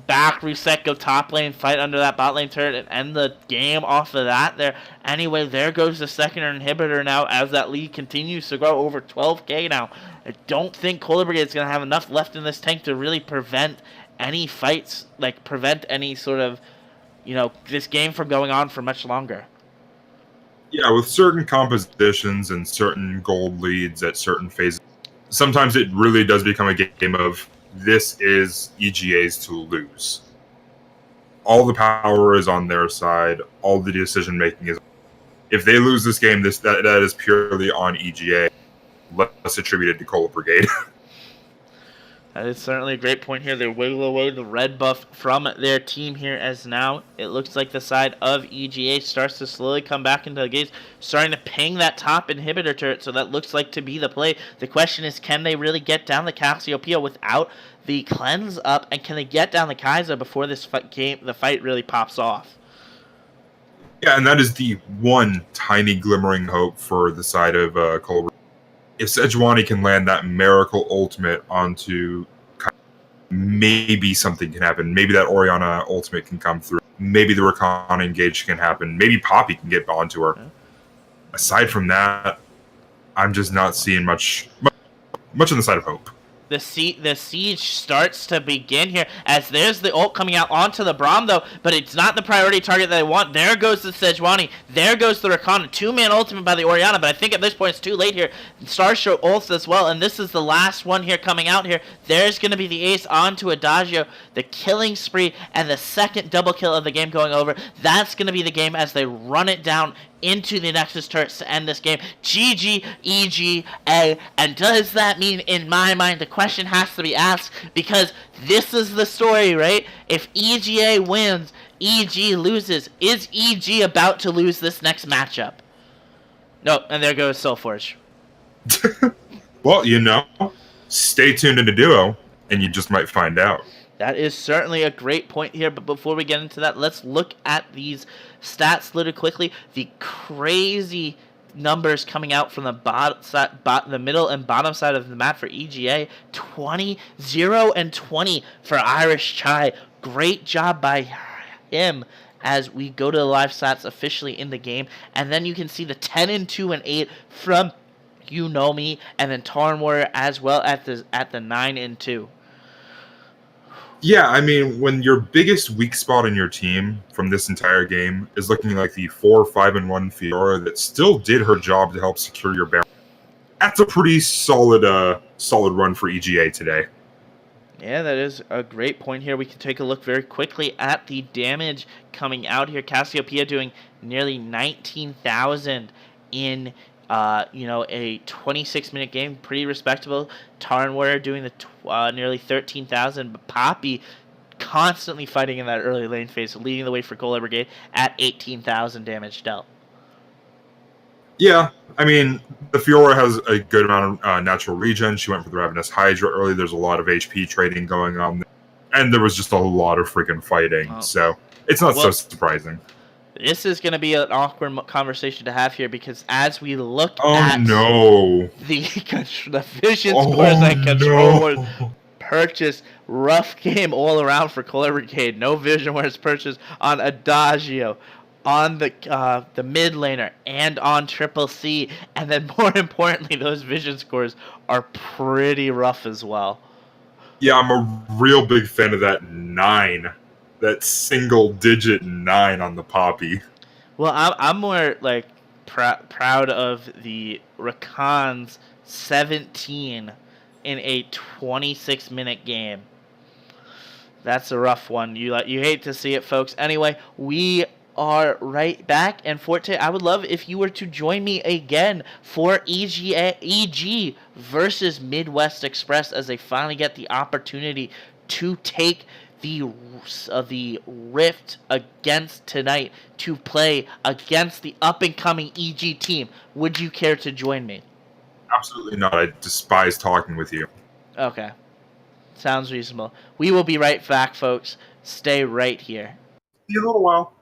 Back, reset, go top lane, fight under that bot lane turret, and end the game off of that there. Anyway, there goes the second inhibitor now as that lead continues to grow over 12k now. I don't think Cola Brigade is going to have enough left in this tank to really prevent any fights, prevent any sort of, this game from going on for much longer. Yeah, with certain compositions and certain gold leads at certain phases, sometimes it really does become a game of this is EGA's to lose. All the power is on their side. All the decision making is. If they lose this game, that is purely on EGA, less attributed to Cola Brigade. That is certainly a great point here. They wiggle away the red buff from their team here, as now it looks like the side of EGA starts to slowly come back into the gates, starting to ping that top inhibitor turret, so that looks like to be the play. The question is, can they really get down the Cassiopeia without the cleanse up, and can they get down the Kaiser before the fight really pops off? Yeah, and that is the one tiny glimmering hope for the side of Cola Brigade. If Sejuani can land that miracle ultimate onto, maybe something can happen. Maybe that Oriana ultimate can come through. Maybe the Rakan engage can happen. Maybe Poppy can get onto her. Yeah. Aside from that, I'm just not seeing much on the side of hope. The siege starts to begin here as there's the ult coming out onto the Braum, though, but it's not the priority target that they want. There goes the Sejuani. There goes the Rakan. 2-man ultimate by the Oriana, but I think at this point it's too late here. Starshow ults as well, and this is the last one here coming out here. There's going to be the ace onto Adagio, the killing spree, and the second double kill of the game going over. That's going to be the game as they run it down into the Nexus turrets to end this game. GG, EGA. And does that mean, in my mind, the question has to be asked, because this is the story, right? If EGA wins, EG loses. Is EG about to lose this next matchup? No, and there goes Soulforge. Well, stay tuned into Duo, and you just might find out. That is certainly a great point here, but before we get into that, let's look at these stats really quickly. The crazy numbers coming out from the middle and bottom side of the map for EGA. 0 and 20 for Irish Chai. Great job by him as we go to the live stats officially in the game, and then you can see the 10-2 and 8 from You Know Me, and then Tarn Warrior as well at the 9-2. Yeah, I mean, when your biggest weak spot in your team from this entire game is looking like the 4-5-1 Fiora that still did her job to help secure your Baron, that's a pretty solid run for EGA today. Yeah, that is a great point here. We can take a look very quickly at the damage coming out here. Cassiopeia doing nearly 19,000 in a 26-minute game. Pretty respectable. Tarn Warrior doing the nearly 13,000. But Poppy constantly fighting in that early lane phase, leading the way for Cola Brigade at 18,000 damage dealt. Yeah, I mean, the Fiora has a good amount of natural regen. She went for the Ravenous Hydra early. There's a lot of HP trading going on there. And there was just a lot of freaking fighting. So it's not so surprising. This is going to be an awkward conversation to have here, because as we look at the vision scores and control wars purchase, rough game all around for Cola Brigade. No vision wars purchased on Adagio, on the mid laner, and on Triple C, and then more importantly, those vision scores are pretty rough as well. Yeah, I'm a real big fan of that 9. That single-digit 9 on the Poppy. Well, I'm more like proud of the Rakan's 17 in a 26-minute game. That's a rough one. You hate to see it, folks. Anyway, we are right back, and Forte, I would love if you were to join me again for EG versus Midwest Express, as they finally get the opportunity to take the Rift against tonight, to play against the up-and-coming EG team. Would you care to join me? Absolutely not. I despise talking with you. Okay. Sounds reasonable. We will be right back, folks. Stay right here. See you in a little while.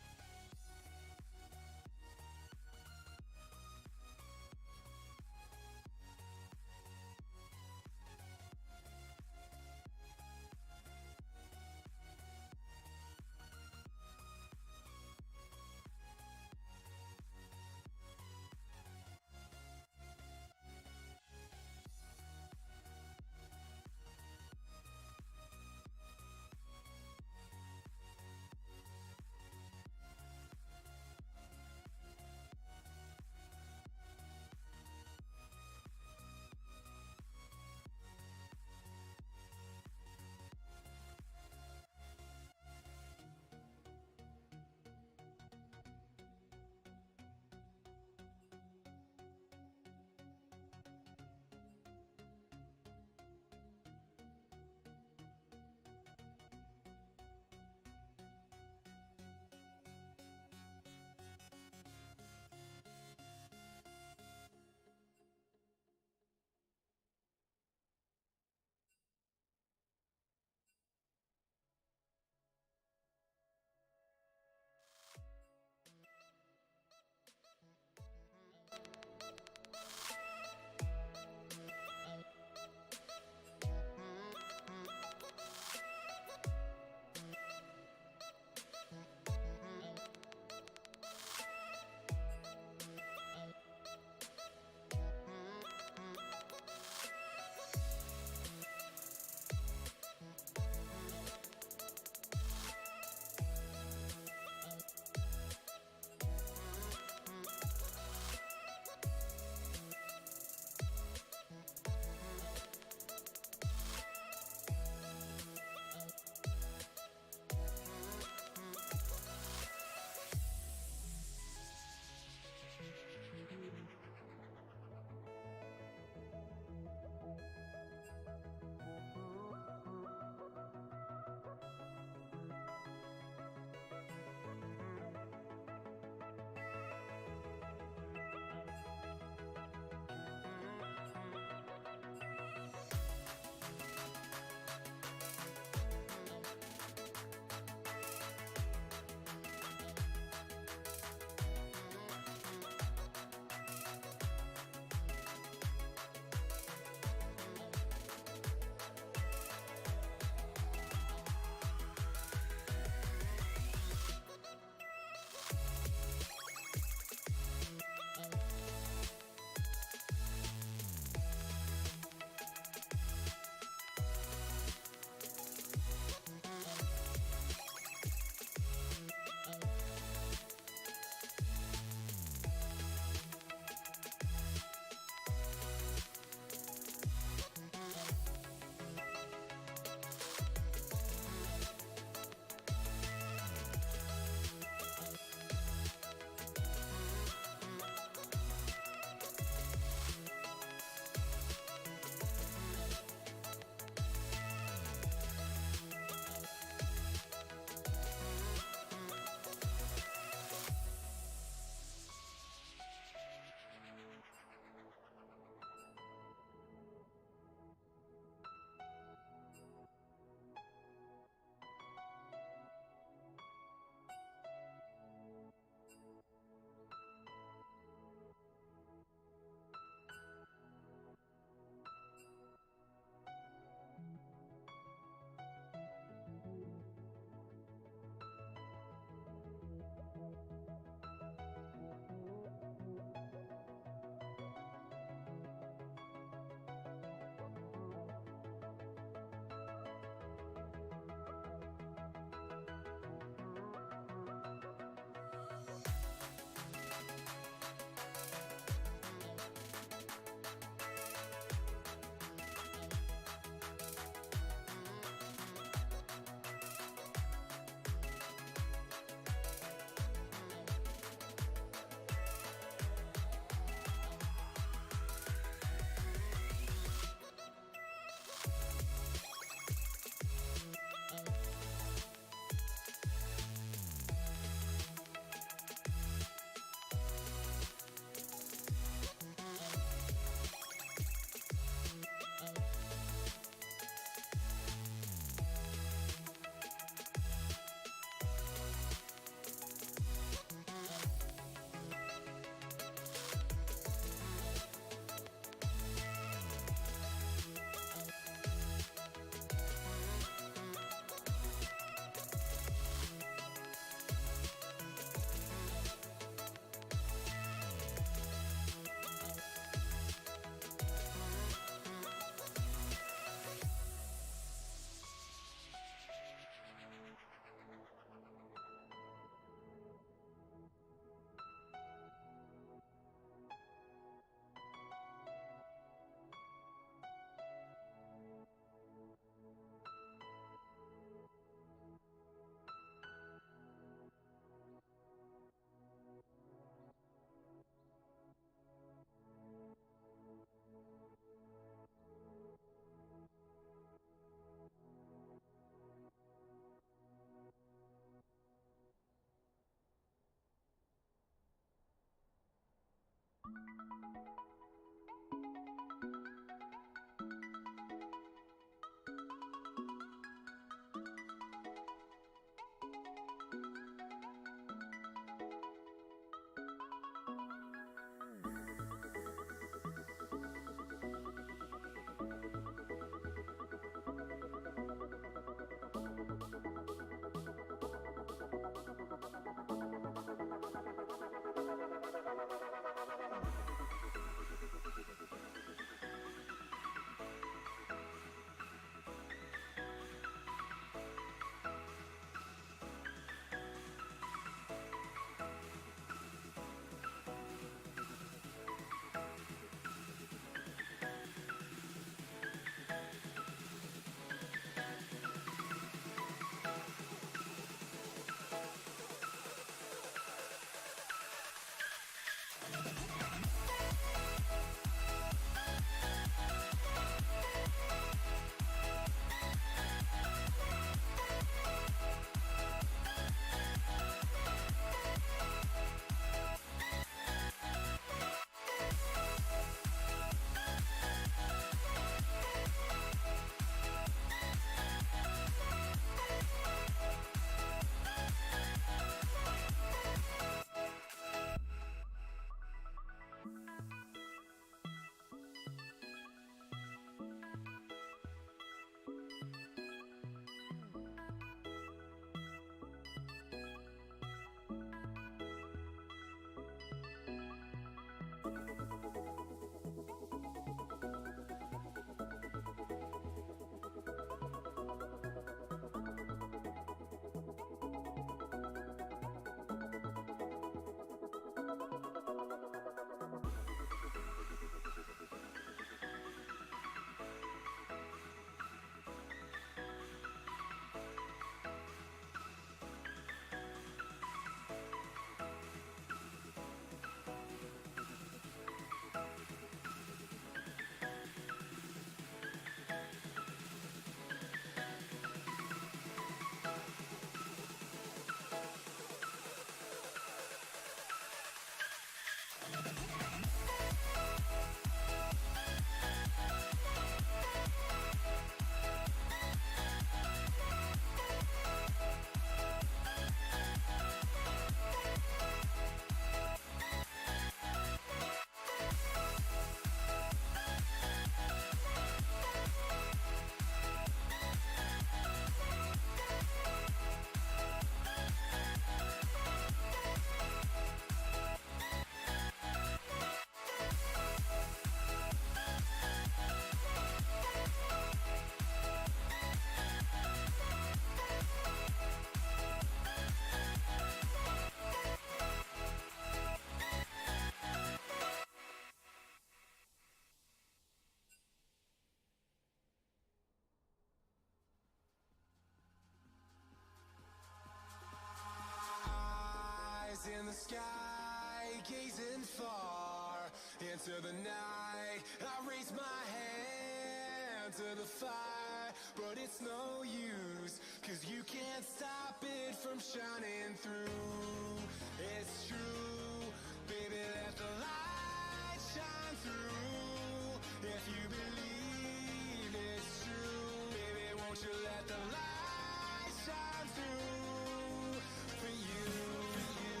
the sky, gazing far into the night. I raise my hand to the fire, but it's no use, 'cause you can't stop it from shining through. It's true, baby, let the light shine through. If you believe it's true, baby, won't you let the light shine through for you, for you,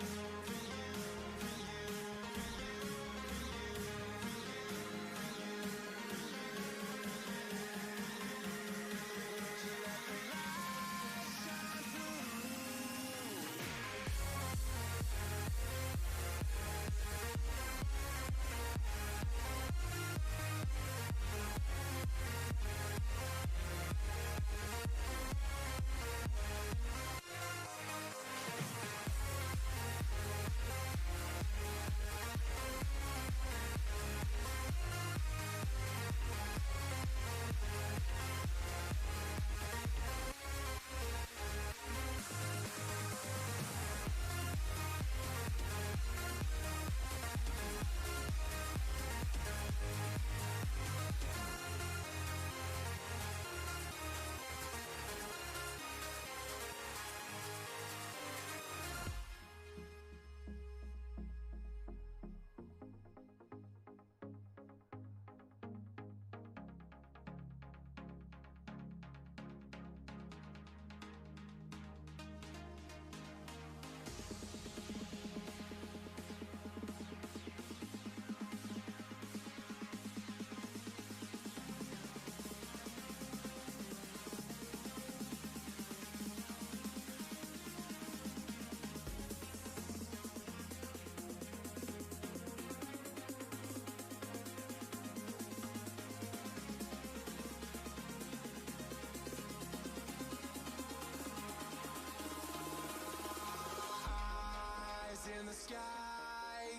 for you, for you, for you, for you, for you, for you, won't you let the light shine through? In the sky,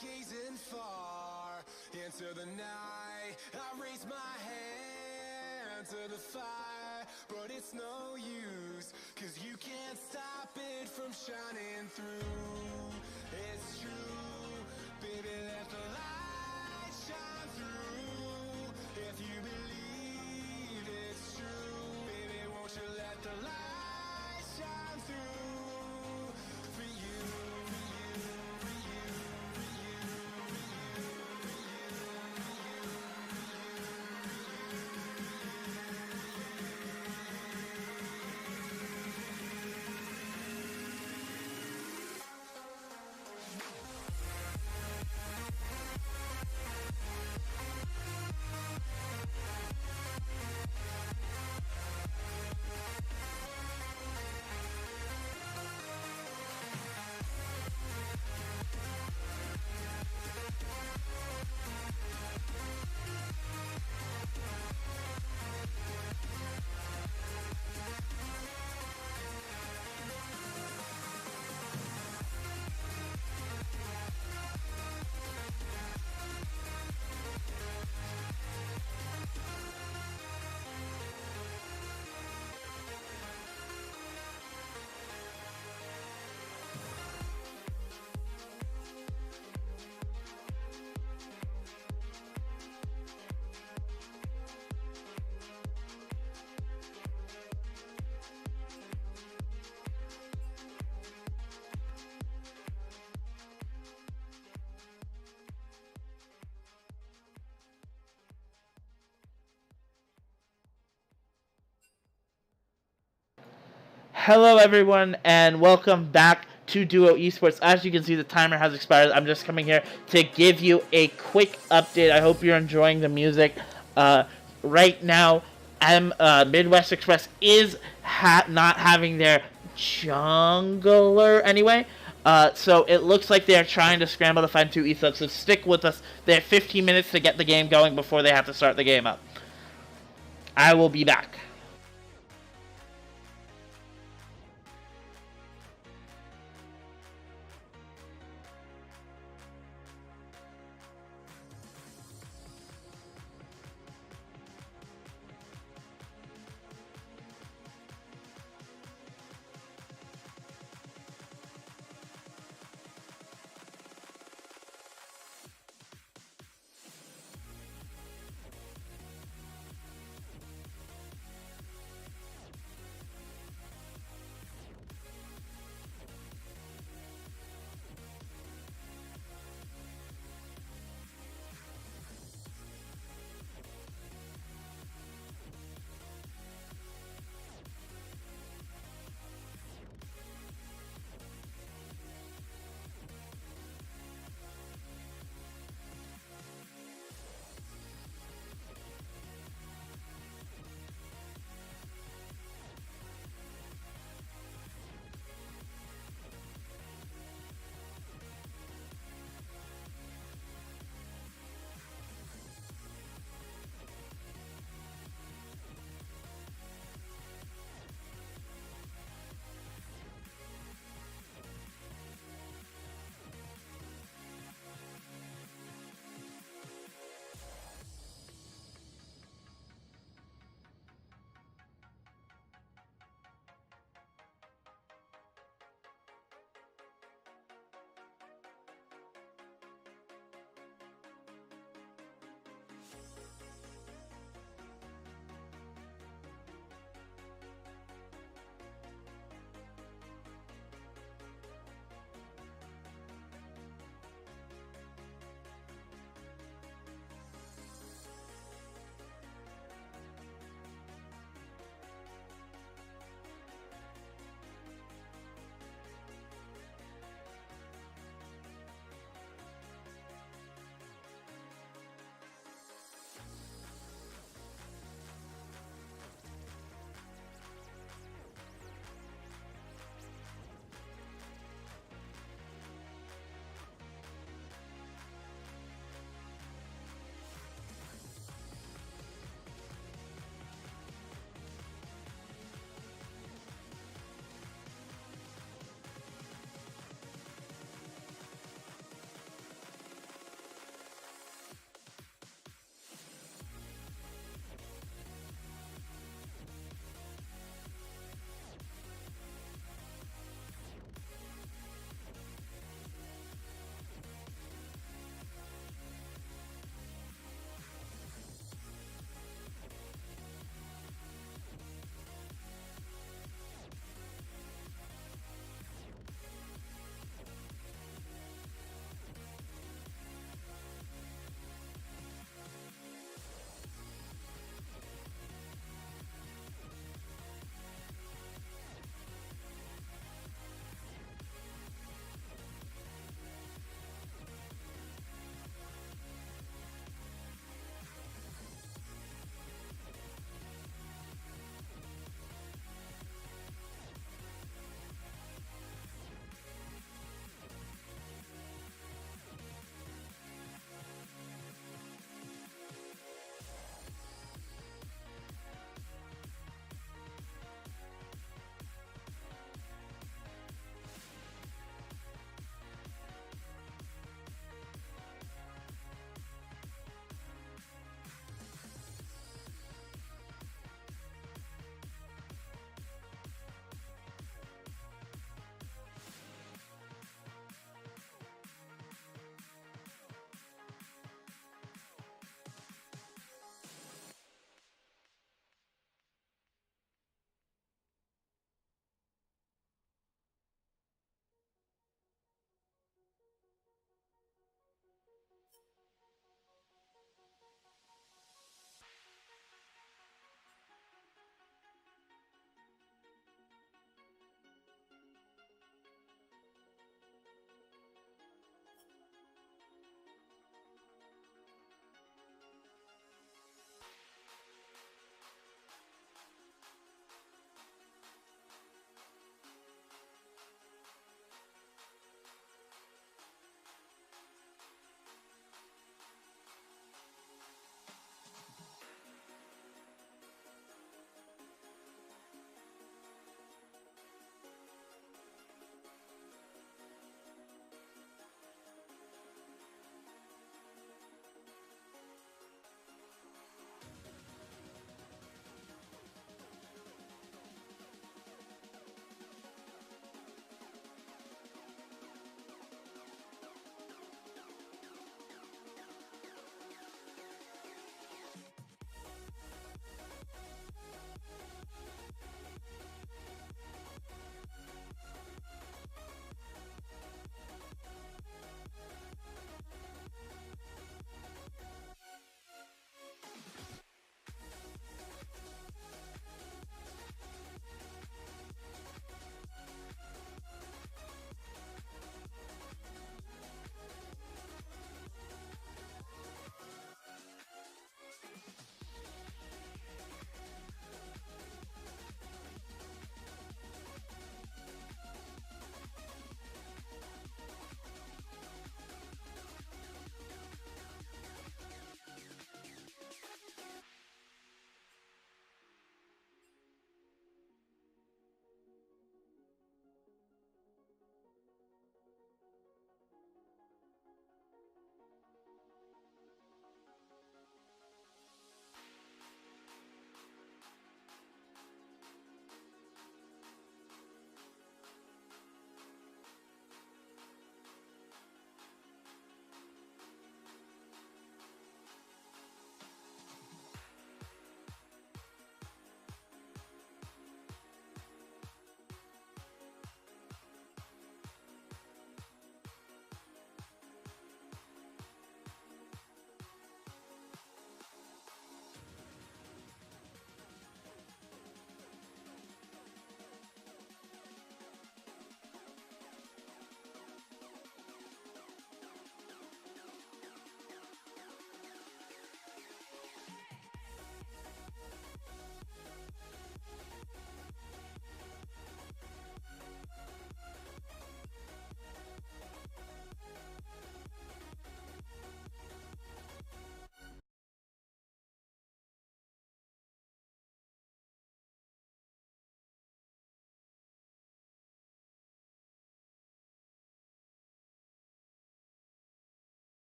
gazing far into the night. I raise my hand to the fire, but it's no use, 'cause you can't stop it from shining through. It's true, baby, let the light shine through. If you believe it's true, baby, won't you let the light shine through for you, for you, for you, for you, for you, for you, Hello, everyone, and welcome back to Duo Esports. As you can see, the timer has expired. I'm just coming here to give you a quick update. I hope you're enjoying the music. Right now, Midwest Express is not having their jungler anyway. So it looks like they're trying to scramble to find 2 E-subs, so stick with us. They have 15 minutes to get the game going before they have to start the game up. I will be back.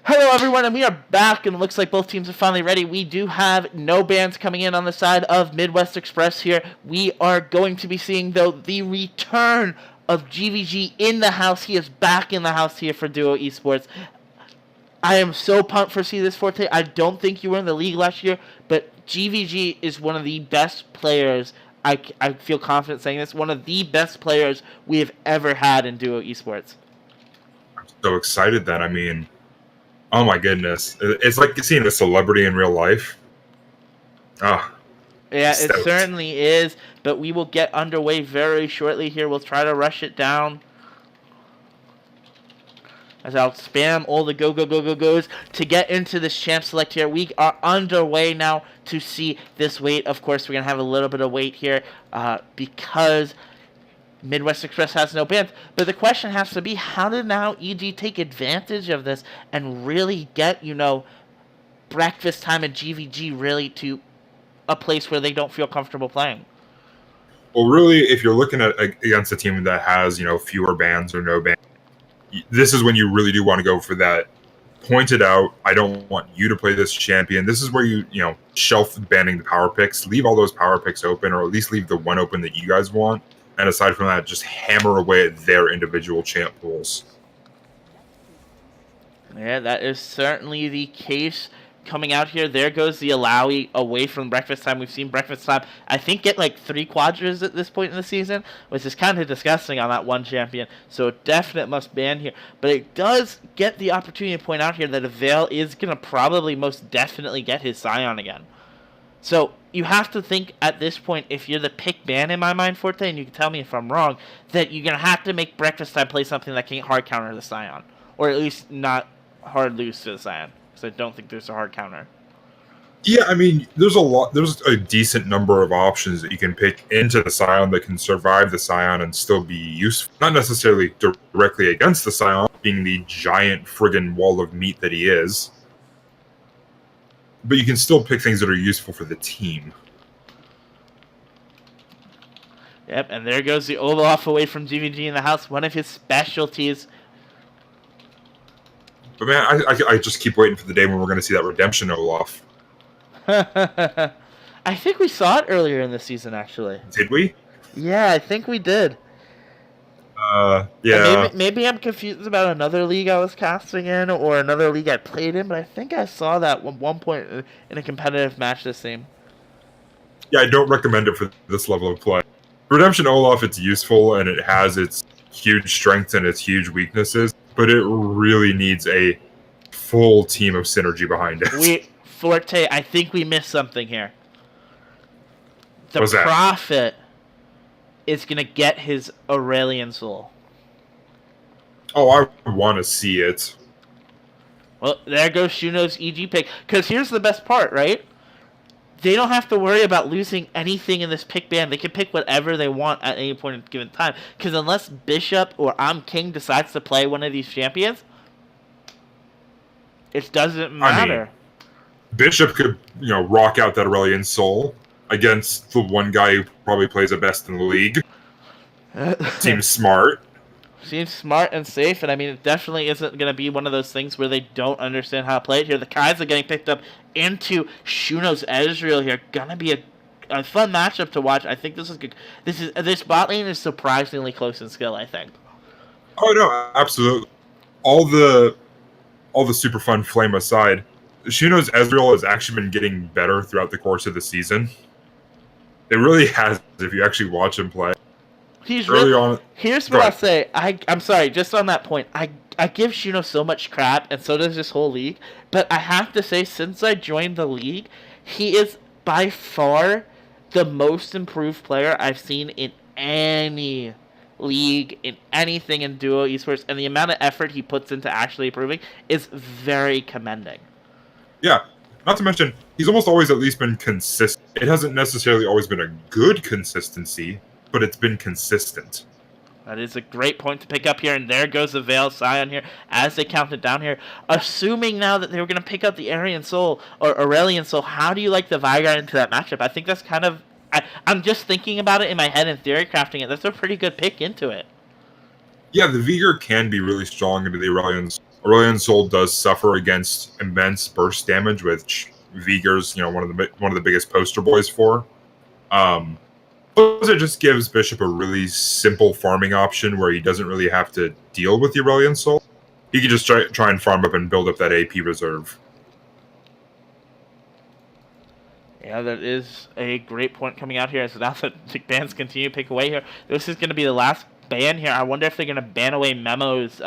Hello everyone, and we are back, and it looks like both teams are finally ready. We do have no bans coming in on the side of Midwest Express here. We are going to be seeing, though, the return of GVG in the house. He is back in the house here for Duo Esports. I am so pumped for see this Forte. I don't think you were in the league last year, but GVG is one of the best players. I feel confident saying this. One of the best players we have ever had in Duo Esports. I'm so excited that, I mean, oh my goodness. It's like seeing a celebrity in real life. Ah. Yeah, stoked. it certainly is, but we will get underway very shortly here. We'll try to rush it down. As I'll spam all the goes to get into this champ select here. We are underway now to see this wait. Of course, we're going to have a little bit of wait here because Midwest Express has no bans. But the question has to be, how did now EG take advantage of this and really get, breakfast time at GVG really to a place where they don't feel comfortable playing? Well, really, if you're looking at against a team that has, fewer bans or no bans, this is when you really do want to go for that pointed out, I don't want you to play this champion. This is where you shelf banning the power picks, leave all those power picks open, or at least leave the one open that you guys want. And aside from that, just hammer away at their individual champ pools. Yeah, that is certainly the case coming out here. There goes the Alawi away from breakfast time. We've seen breakfast time, I think, get like 3 quadras at this point in the season, which is kind of disgusting on that one champion. So definite must ban here. But it does get the opportunity to point out here that Avail is going to probably most definitely get his Scion again. So you have to think at this point, if you're the pick ban in my mind, Forte, and you can tell me if I'm wrong, that you're going to have to make breakfast time play something that can hard counter the Scion. Or at least not hard lose to the Scion. So I don't think there's a hard counter. Yeah, I mean, there's a decent number of options that you can pick into the Scion that can survive the Scion and still be useful. Not necessarily directly against the Scion, being the giant friggin' wall of meat that he is. But you can still pick things that are useful for the team. Yep, and there goes the Olaf away from GVG in the house. One of his specialties. But man, I just keep waiting for the day when we're going to see that redemption Olaf. I think we saw it earlier in the season, actually. Did we? Yeah, I think we did. Yeah. Maybe I'm confused about another league I was casting in or another league I played in, but I think I saw that at one point in a competitive match this season. Yeah, I don't recommend it for this level of play. Redemption Olaf, it's useful, and it has its huge strengths and its huge weaknesses, but it really needs a full team of synergy behind it. Forte, I think we missed something here. The What's that? Prophet is going to get his Aurelian Soul. Oh, I want to see it. Well, there goes Shuno's EG pick. Because here's the best part, right? They don't have to worry about losing anything in this pick ban. They can pick whatever they want at any point in given time. Because unless Bishop or I'm King decides to play one of these champions, it doesn't matter. I mean, Bishop could, rock out that Aurelian Soul against the one guy who probably plays it best in the league. Seems smart. Seems smart and safe, and I mean, it definitely isn't going to be one of those things where they don't understand how to play it here. The Kai's are getting picked up into Shuno's Ezreal here. Gonna be a fun matchup to watch. I think this is good. This bot lane is surprisingly close in skill, I think. Oh no, absolutely. All the super fun flame aside, Shuno's Ezreal has actually been getting better throughout the course of the season. It really has, if you actually watch him play. Here's on. Here's what I'll say. I'm sorry, just on that point. I give Shuno so much crap, and so does this whole league. But I have to say, since I joined the league, he is by far the most improved player I've seen in any league, in anything in Duo Esports, and the amount of effort he puts into actually improving is very commending. Yeah, not to mention, he's almost always at least been consistent. It hasn't necessarily always been a good consistency, but it's been consistent. That is a great point to pick up here, and there goes the Veil Scion here as they count it down here. Assuming now that they were going to pick up the Aurelian Soul, how do you like the Vigor into that matchup? I think that's kind of... I'm just thinking about it in my head and theory crafting it. That's a pretty good pick into it. Yeah, the Vigor can be really strong into the Aurelian Soul. Aurelion Sol does suffer against immense burst damage, which Vigor's, one of the biggest poster boys for. Plus, it just gives Bishop a really simple farming option where he doesn't really have to deal with the Aurelion Sol. He can just try and farm up and build up that AP reserve. Yeah, that is a great point coming out here. As now that the bans continue to pick away here, this is going to be the last ban here. I wonder if they're going to ban away Memo's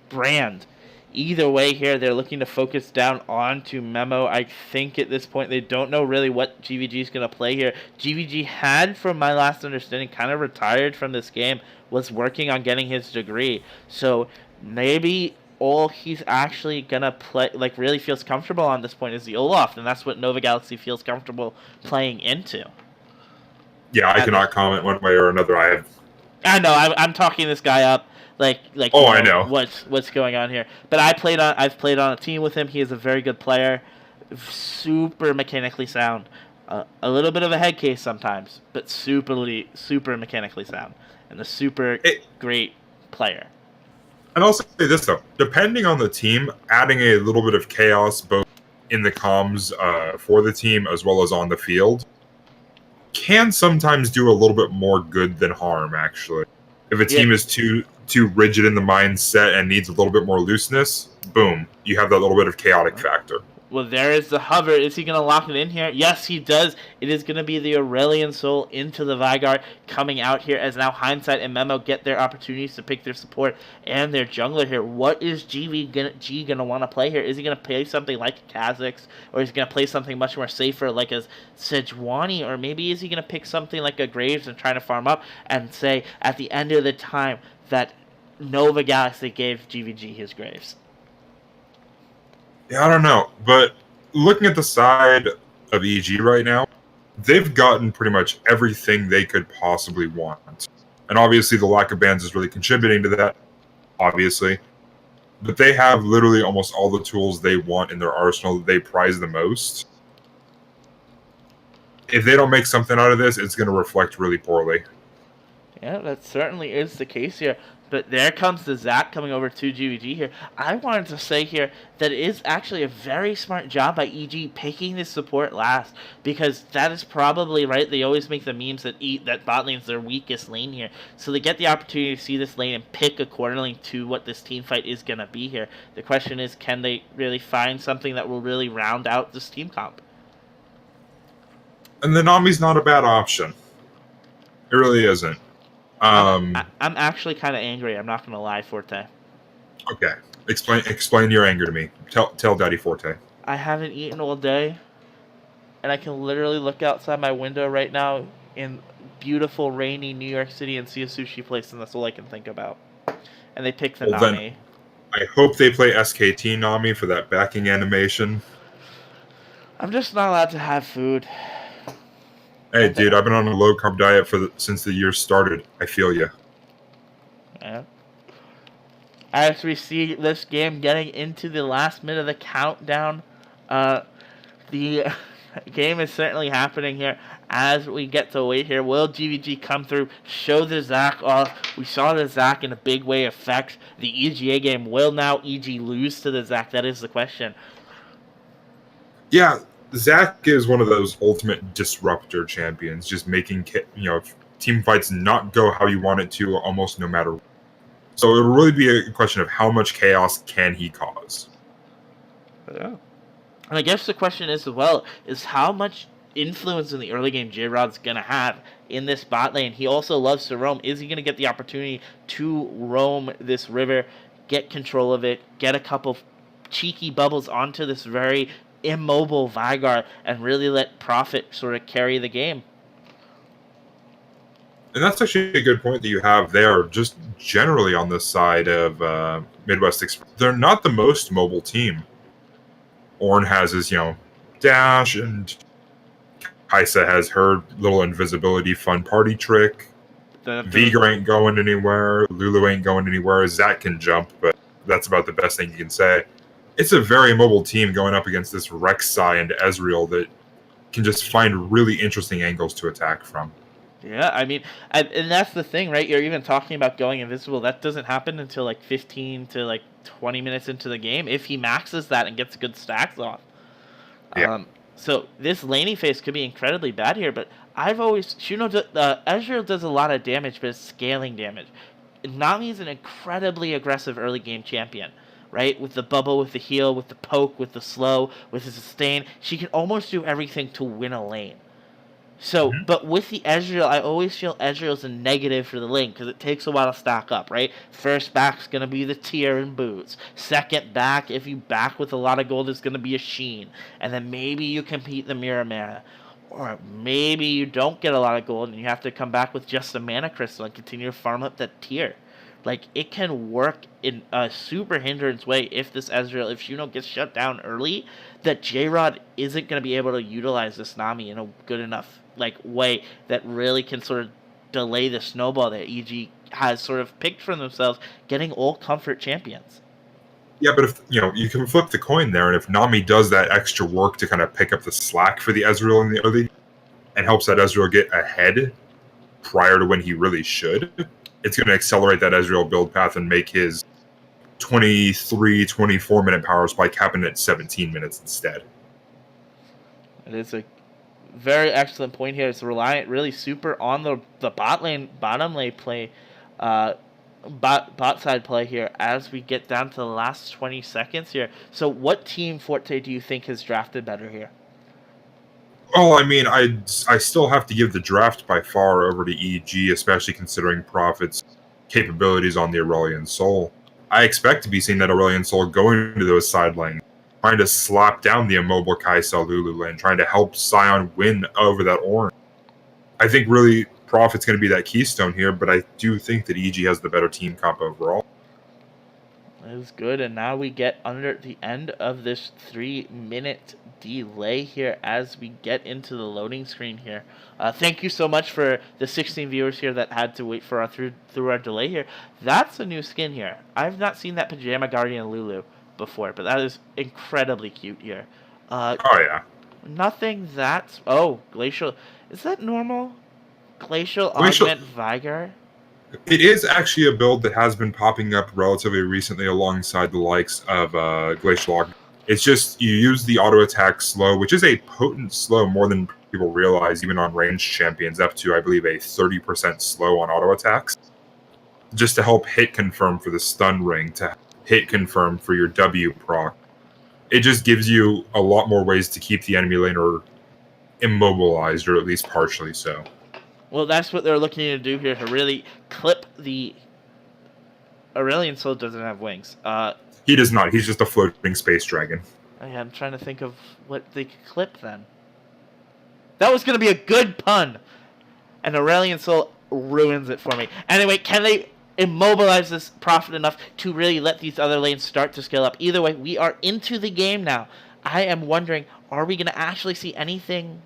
brand. Either way here, they're looking to focus down onto Memo. I think at this point they don't know really what GVG is going to play here. GVG had, from my last understanding, kind of retired from this game, was working on getting his degree. So maybe all he's actually going to play, like really feels comfortable on this point, is the Olaf, and that's what Nova Galaxy feels comfortable playing into. Yeah, I cannot comment one way or another. I know, I'm talking this guy up. Like, I know what's going on here. But I've played on a team with him. He is a very good player, super mechanically sound, a little bit of a head case sometimes, but super mechanically sound, and a great player. And I'll say this though, depending on the team, adding a little bit of chaos both in the comms for the team as well as on the field can sometimes do a little bit more good than harm. Actually, if a team is too rigid in the mindset and needs a little bit more looseness, boom, you have that little bit of chaotic factor. Well, there is the hover. Is he going to lock it in here? Yes, he does. It is going to be the Aurelion Sol into the Vigor coming out here, as now Hindsight and Memo get their opportunities to pick their support and their jungler here. What is GV going to want to play here? Is he going to play something like a Kha'Zix, or is he going to play something much more safer like a Sejuani, or maybe is he going to pick something like a Graves and try to farm up and say at the end of the time that Nova Galaxy gave GVG his Graves? Yeah, I don't know, but looking at the side of EG right now, they've gotten pretty much everything they could possibly want. And obviously the lack of bans is really contributing to that, obviously. But they have literally almost all the tools they want in their arsenal that they prize the most. If they don't make something out of this, it's going to reflect really poorly. Yeah, that certainly is the case here. But there comes the Zac coming over to GVG here. I wanted to say here that it is actually a very smart job by EG picking this support last, because that is probably right. They always make the memes that bot lane is their weakest lane here. So they get the opportunity to see this lane and pick accordingly to what this team fight is going to be here. The question is, can they really find something that will really round out this team comp? And the Nami's not a bad option. It really isn't. I'm actually kind of angry. I'm not going to lie, Forte. Okay. Explain your anger to me. Tell Daddy Forte. I haven't eaten all day, and I can literally look outside my window right now in beautiful, rainy New York City and see a sushi place, and that's all I can think about. And they picked the Nami. Then I hope they play SKT Nami for that backing animation. I'm just not allowed to have food. Hey, dude, I've been on a low-carb diet since the year started. I feel you. Yeah. As we see this game getting into the last minute of the countdown, the game is certainly happening here as we get to wait here. Will GVG come through, show the Zac off? We saw the Zac in a big way affect the EGA game. Will now EG lose to the Zac? That is the question. Yeah, Zac is one of those ultimate disruptor champions, just making team fights not go how you want it to, almost no matter what. So it will really be a question of how much chaos can he cause. Yeah. And I guess the question is as well is how much influence in the early game J-Rod's going to have in this bot lane. He also loves to roam. Is he going to get the opportunity to roam this river, get control of it, get a couple cheeky bubbles onto this very immobile Vigor, and really let Prophet sort of carry the game? And that's actually a good point that you have there, just generally on this side of Midwest Express. They're not the most mobile team. Ornn has his, dash, and Kaisa has her little invisibility fun party trick. Vigor ain't going anywhere. Lulu ain't going anywhere. Zac can jump, but that's about the best thing you can say. It's a very mobile team going up against this Rek'Sai and Ezreal that can just find really interesting angles to attack from. Yeah, I mean, and that's the thing, right? You're even talking about going invisible. That doesn't happen until like 15 to like 20 minutes into the game if he maxes that and gets good stacks off. Yeah. So this laney phase could be incredibly bad here, but I've always Ezreal does a lot of damage, but it's scaling damage. Nami is an incredibly aggressive early game champion, right? With the bubble, with the heal, with the poke, with the slow, with the sustain, she can almost do everything to win a lane. So, Mhm. but with the Ezreal, I always feel Ezreal's a negative for the lane because it takes a while to stack up, right? First back's going to be the tier and boots. Second back, if you back with a lot of gold, is going to be a sheen. And then maybe you compete the mirror mana. Or maybe you don't get a lot of gold and you have to come back with just a mana crystal and continue to farm up that tier. Like, it can work in a super hindrance way if this Ezreal, if Shuno gets shut down early, that J-Rod isn't going to be able to utilize this Nami in a good enough way that really can sort of delay the snowball that EG has sort of picked for themselves, getting all comfort champions. Yeah, but if you can flip the coin there, and if Nami does that extra work to kind of pick up the slack for the Ezreal in the early, and helps that Ezreal get ahead prior to when he really should, it's going to accelerate that Ezreal build path and make his 23, 24-minute power supply capping at 17 minutes instead. It is a very excellent point here. It's reliant really super on the bottom lane play, bot side play here as we get down to the last 20 seconds here. So what team Forte do you think has drafted better here? Oh, I mean, I still have to give the draft by far over to EG, especially considering Prophet's capabilities on the Aurelion Soul. I expect to be seeing that Aurelion Soul going into those side lanes, trying to slap down the immobile Kaisa Lulu lane, trying to help Sion win over that orange. I think really Prophet's going to be that keystone here, but I do think that EG has the better team comp overall. That is good, and now we get under the end of this 3-minute delay here as we get into the loading screen here. Thank you so much for the 16 viewers here that had to wait for our through our delay here. That's a new skin here. I've not seen that Pajama Guardian Lulu before, but that is incredibly cute here. Oh, yeah. Nothing that's... Oh, Glacial... Is that normal? Glacial Augment Vigor? It is actually a build that has been popping up relatively recently alongside the likes of Glacial Augment. It's just you use the auto attack slow, which is a potent slow more than people realize, even on ranged champions, up to, I believe, a 30% slow on auto attacks, just to help hit confirm for the stun ring, to hit confirm for your W proc. It just gives you a lot more ways to keep the enemy laner immobilized, or at least partially so. Well, that's what they're looking to do here, to really clip the... Aurelion Soul doesn't have wings. He does not. He's just a floating space dragon. I'm trying to think of what they could clip then. That was going to be a good pun. And Aurelion Soul ruins it for me. Anyway, can they immobilize this Prophet enough to really let these other lanes start to scale up? Either way, we are into the game now. I am wondering, are we going to actually see anything...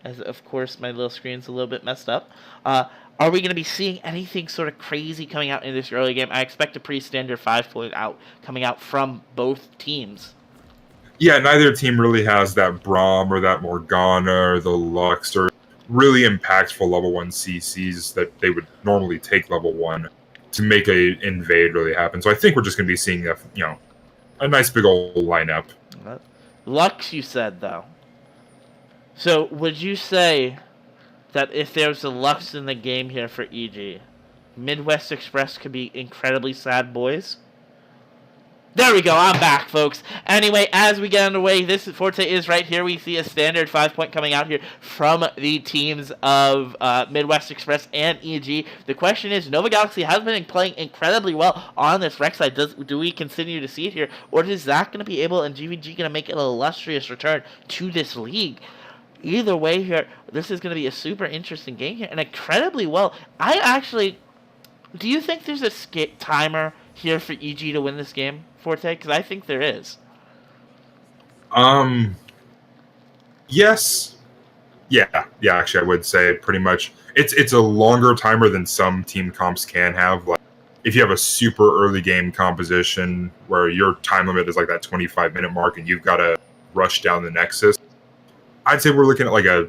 As, of course, my little screen's a little bit messed up. Are we going to be seeing anything sort of crazy coming out in this early game? I expect a pretty standard 5-point out coming out from both teams. Yeah, neither team really has that Braum or that Morgana or the Lux or really impactful level 1 CCs that they would normally take level 1 to make a invade really happen. So I think we're just going to be seeing a nice big old lineup. Lux, you said, though. So would you say that if there's a Lux in the game here for EG, Midwest Express could be incredibly sad boys? There we go, I'm back, folks. Anyway, as we get underway, this Forte is right here. We see a standard 5-point coming out here from the teams of Midwest Express and EG. The question is, Nova Galaxy has been playing incredibly well on this rec side. Do we continue to see it here, or is Zach going to be able and GVG going to make an illustrious return to this league? Either way here, this is going to be a super interesting game here, and incredibly well. Do you think there's a timer here for EG to win this game, Forte? Because I think there is. Yes. Yeah, actually, I would say pretty much. It's a longer timer than some team comps can have. Like, if you have a super early game composition where your time limit is like that 25-minute mark and you've got to rush down the Nexus, I'd say we're looking at like a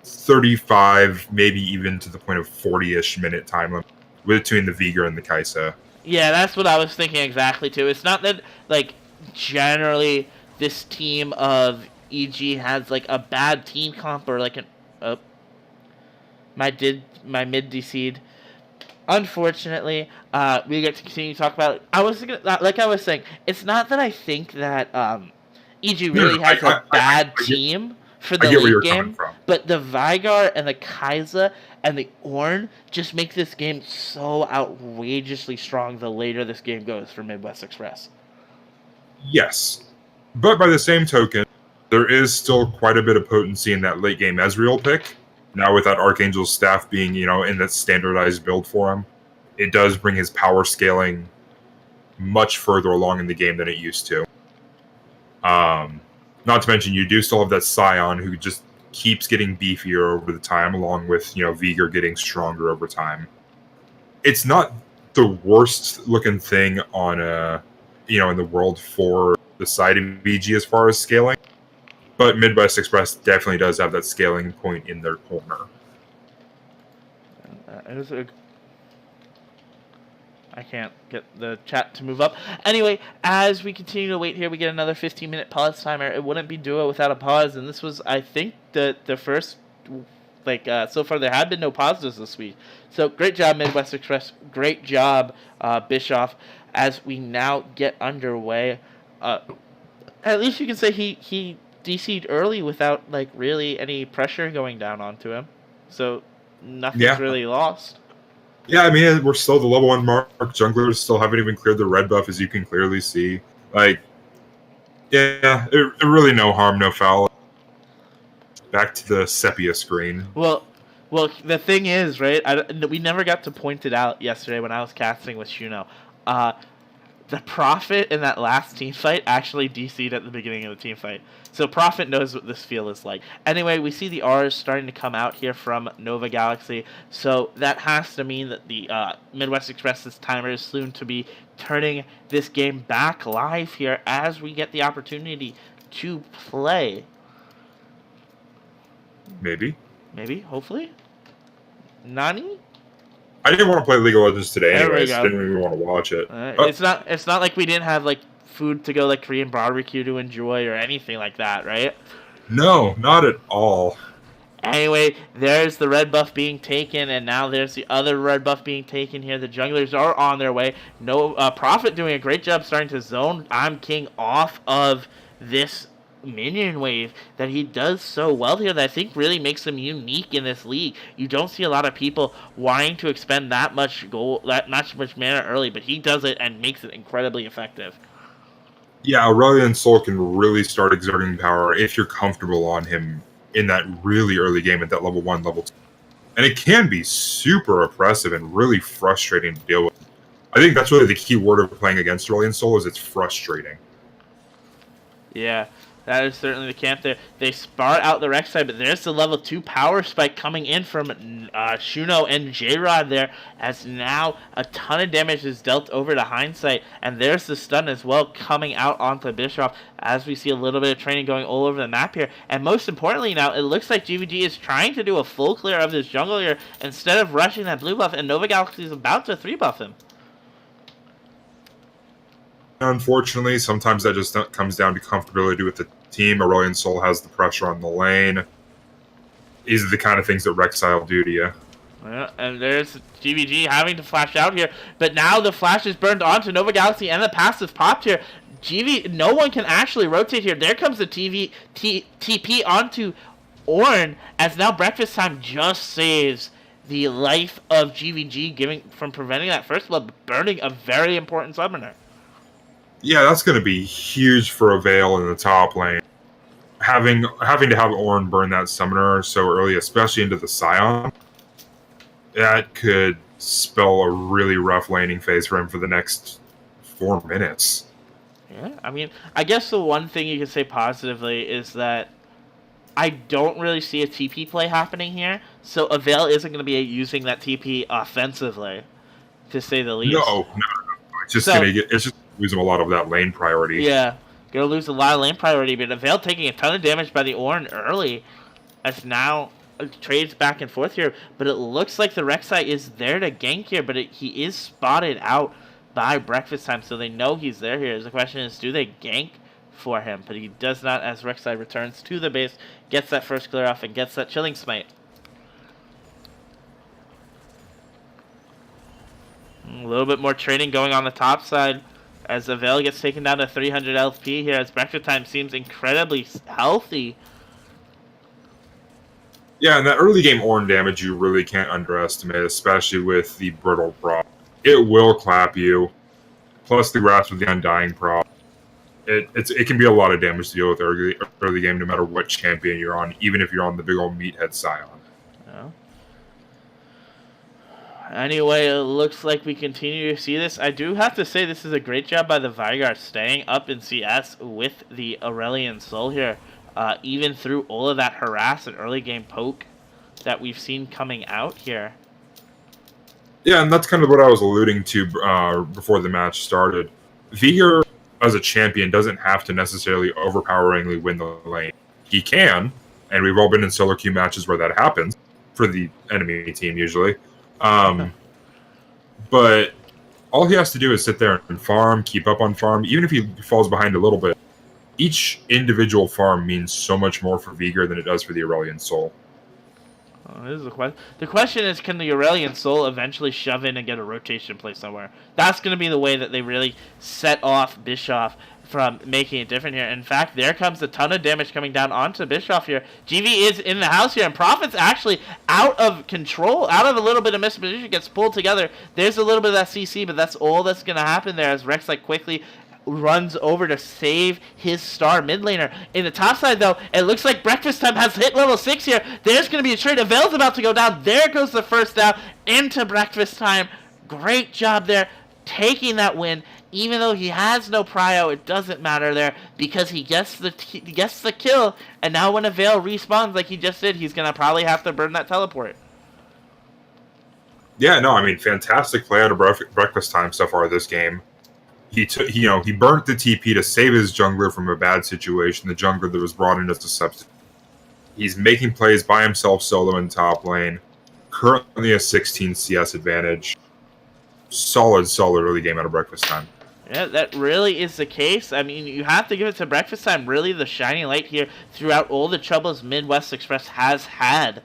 35, maybe even to the point of 40-ish minute time limit between the Veigar and the Kaisa. Yeah, that's what I was thinking exactly too. It's not that like generally this team of EG has like a bad team comp or like an my mid DC'd. Unfortunately, we get to continue to talk about it. I was like I was saying, it's not that I think that EG really has a bad team for the league game, but the Veigar and the Kaisa and the Ornn just make this game so outrageously strong the later this game goes for Midwest Express. Yes. But by the same token, there is still quite a bit of potency in that late game Ezreal pick. Now with that Archangel's staff being, in that standardized build for him, it does bring his power scaling much further along in the game than it used to. Not to mention, you do still have that Scion who just keeps getting beefier over the time, along with, Veigar getting stronger over time. It's not the worst looking thing on in the world for the side of VG as far as scaling, but Midwest Express definitely does have that scaling point in their corner. I can't get the chat to move up. Anyway, as we continue to wait here, we get another 15-minute pause timer. It wouldn't be Duo without a pause, and this was, I think, the first, so far there had been no pauses this week. So great job, Midwest Express. Great job, Bischoff, as we now get underway. At least you can say he DC'd early without, really any pressure going down onto him. So nothing's really lost. Yeah, I mean, we're still the level 1 mark. Junglers still haven't even cleared the red buff, as you can clearly see. Really no harm, no foul. Back to the sepia screen. Well, the thing is, right, we never got to point it out yesterday when I was casting with Shuno. The Prophet in that last team fight actually DC'd at the beginning of the team fight. So Prophet knows what this feel is like. Anyway, we see the R's starting to come out here from Nova Galaxy. So that has to mean that the Midwest Express's timer is soon to be turning this game back live here as we get the opportunity to play. Maybe, hopefully. Nani? I didn't want to play League of Legends today anyways. Didn't even want to watch it. It's not like we didn't have food to go Korean barbecue to enjoy or anything like that, right? No, not at all. Anyway, there's the red buff being taken, and now there's the other red buff being taken here. The junglers are on their way. No Prophet doing a great job starting to zone I'm King off of this minion wave that he does so well here that I think really makes him unique in this league. You don't see a lot of people wanting to expend that much mana early, but he does it and makes it incredibly effective. Yeah, Aurelion Sol can really start exerting power if you're comfortable on him in that really early game at that level 1, level 2. And it can be super oppressive and really frustrating to deal with. I think that's really the key word of playing against Aurelion Sol is it's frustrating. Yeah. That is certainly the camp there. They spar out the Rek'Sai, but there's the level 2 power spike coming in from Shuno and J-Rod there, as now a ton of damage is dealt over to Hindsight, and there's the stun as well coming out onto Bischoff, as we see a little bit of training going all over the map here. And most importantly now, it looks like GVG is trying to do a full clear of this jungle here instead of rushing that blue buff, and Nova Galaxy is about to 3-buff him. Unfortunately, sometimes that just comes down to comfortability with the team. Aurelion Sol has the pressure on the lane. These are the kind of things that Rek'Sai will do to you. Yeah, and there's GVG having to flash out here, but now the flash is burned onto Nova Galaxy and the passive popped here. No one can actually rotate here. There comes the TP onto Ornn, as now Breakfast Time just saves the life of GVG from preventing that first blood, burning a very important summoner. Yeah, that's going to be huge for a Veil in the top lane. Having to have Ornn burn that summoner so early, especially into the Scion, that could spell a really rough laning phase for him for the next 4 minutes. Yeah, I mean, I guess the one thing you can say positively is that I don't really see a TP play happening here, so Avail isn't going to be using that TP offensively, to say the least. No. It's just losing a lot of that lane priority. Yeah, gonna lose a lot of lane priority, but Avail taking a ton of damage by the Ornn early, as now trades back and forth here, but it looks like the Rek'Sai is there to gank here, but he is spotted out by Breakfast Time, so they know he's there here. The question is, do they gank for him? But he does not, as Rek'Sai returns to the base, gets that first clear off, and gets that Chilling Smite. A little bit more trading going on the top side as the Veil gets taken down to 300 LP here, as Breakfast Time seems incredibly healthy. Yeah, and that early game Ornn damage you really can't underestimate, especially with the Brittle prop. It will clap you, plus the Grasp with the Undying prop. It can be a lot of damage to deal with early game, no matter what champion you're on, even if you're on the big old Meathead Scion. Yeah. Anyway, it looks like we continue to see this. I do have to say this is a great job by the Veigar staying up in CS with the Aurelion Soul here. Even through all of that harass and early game poke that we've seen coming out here. Yeah, and that's kind of what I was alluding to before the match started. Veigar, as a champion, doesn't have to necessarily overpoweringly win the lane. He can, and we've all been in solo queue matches where that happens, for the enemy team usually. But all he has to do is sit there and farm, keep up on farm, even if he falls behind a little bit. Each individual farm means so much more for Veigar than it does for the Aurelion Soul. This is the question. The question is, can the Aurelion Soul eventually shove in and get a rotation play somewhere? That's going to be the way that they really set off Bischoff from making it different here. In fact, there comes a ton of damage coming down onto Bischoff here. GV is in the house here, and Prophet's actually out of control, out of a little bit of misposition, gets pulled together. There's a little bit of that CC, but that's all that's going to happen there as Rek'Sai quickly runs over to save his star mid laner. In the top side, though, it looks like Breakfast Time has hit level 6 here. There's going to be a trade. Veil's about to go down. There goes the first down into Breakfast Time. Great job there, taking that win. Even though he has no prio, it doesn't matter there because he gets the kill. And now when a Veil respawns like he just did, he's going to probably have to burn that teleport. Yeah, no, I mean, fantastic play out of Breakfast Time so far this game. He burnt the TP to save his jungler from a bad situation, the jungler that was brought in as a substitute. He's making plays by himself solo in top lane. Currently a 16 CS advantage. Solid early game out of Breakfast Time. Yeah, that really is the case. I mean, you have to give it to Breakfast Time, really the shining light here throughout all the troubles Midwest Express has had.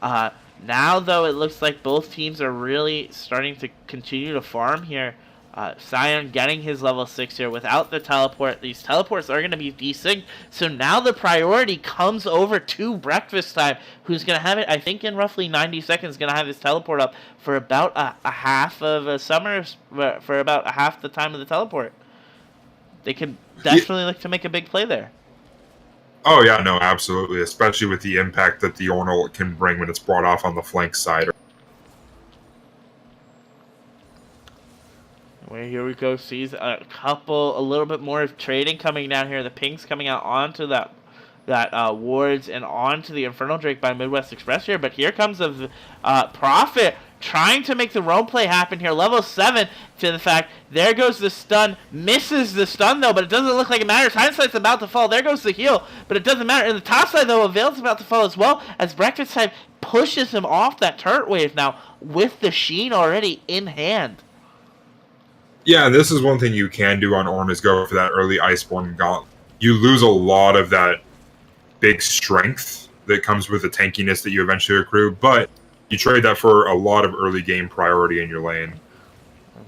Now, though, it looks like both teams are really starting to continue to farm here. Sion getting his level 6 here without the teleport. These teleports are going to be desynced. So now the priority comes over to Breakfast Time, who's going to have it, I think, in roughly 90 seconds, going to have his teleport up for about a half of a summer, for about a half the time of the teleport. They could definitely look to make a big play there. Oh, yeah, no, absolutely. Especially with the impact that the Ornn can bring when it's brought off on the flank side. Here we go, sees a little bit more of trading coming down here. The pings coming out onto that wards and onto the Infernal Drake by Midwest Express here. But here comes the Prophet trying to make the roam play happen here. Level 7 to the fact. There goes the stun. Misses the stun, though, but it doesn't look like it matters. Hindsight's about to fall. There goes the heal, but it doesn't matter. In the top side, though, Veil's about to fall as well as Breakfast Time pushes him off that turret wave now with the Sheen already in hand. Yeah, and this is one thing you can do on Ornn is go for that early Iceborne Gauntlet. You lose a lot of that big strength that comes with the tankiness that you eventually accrue, but you trade that for a lot of early game priority in your lane.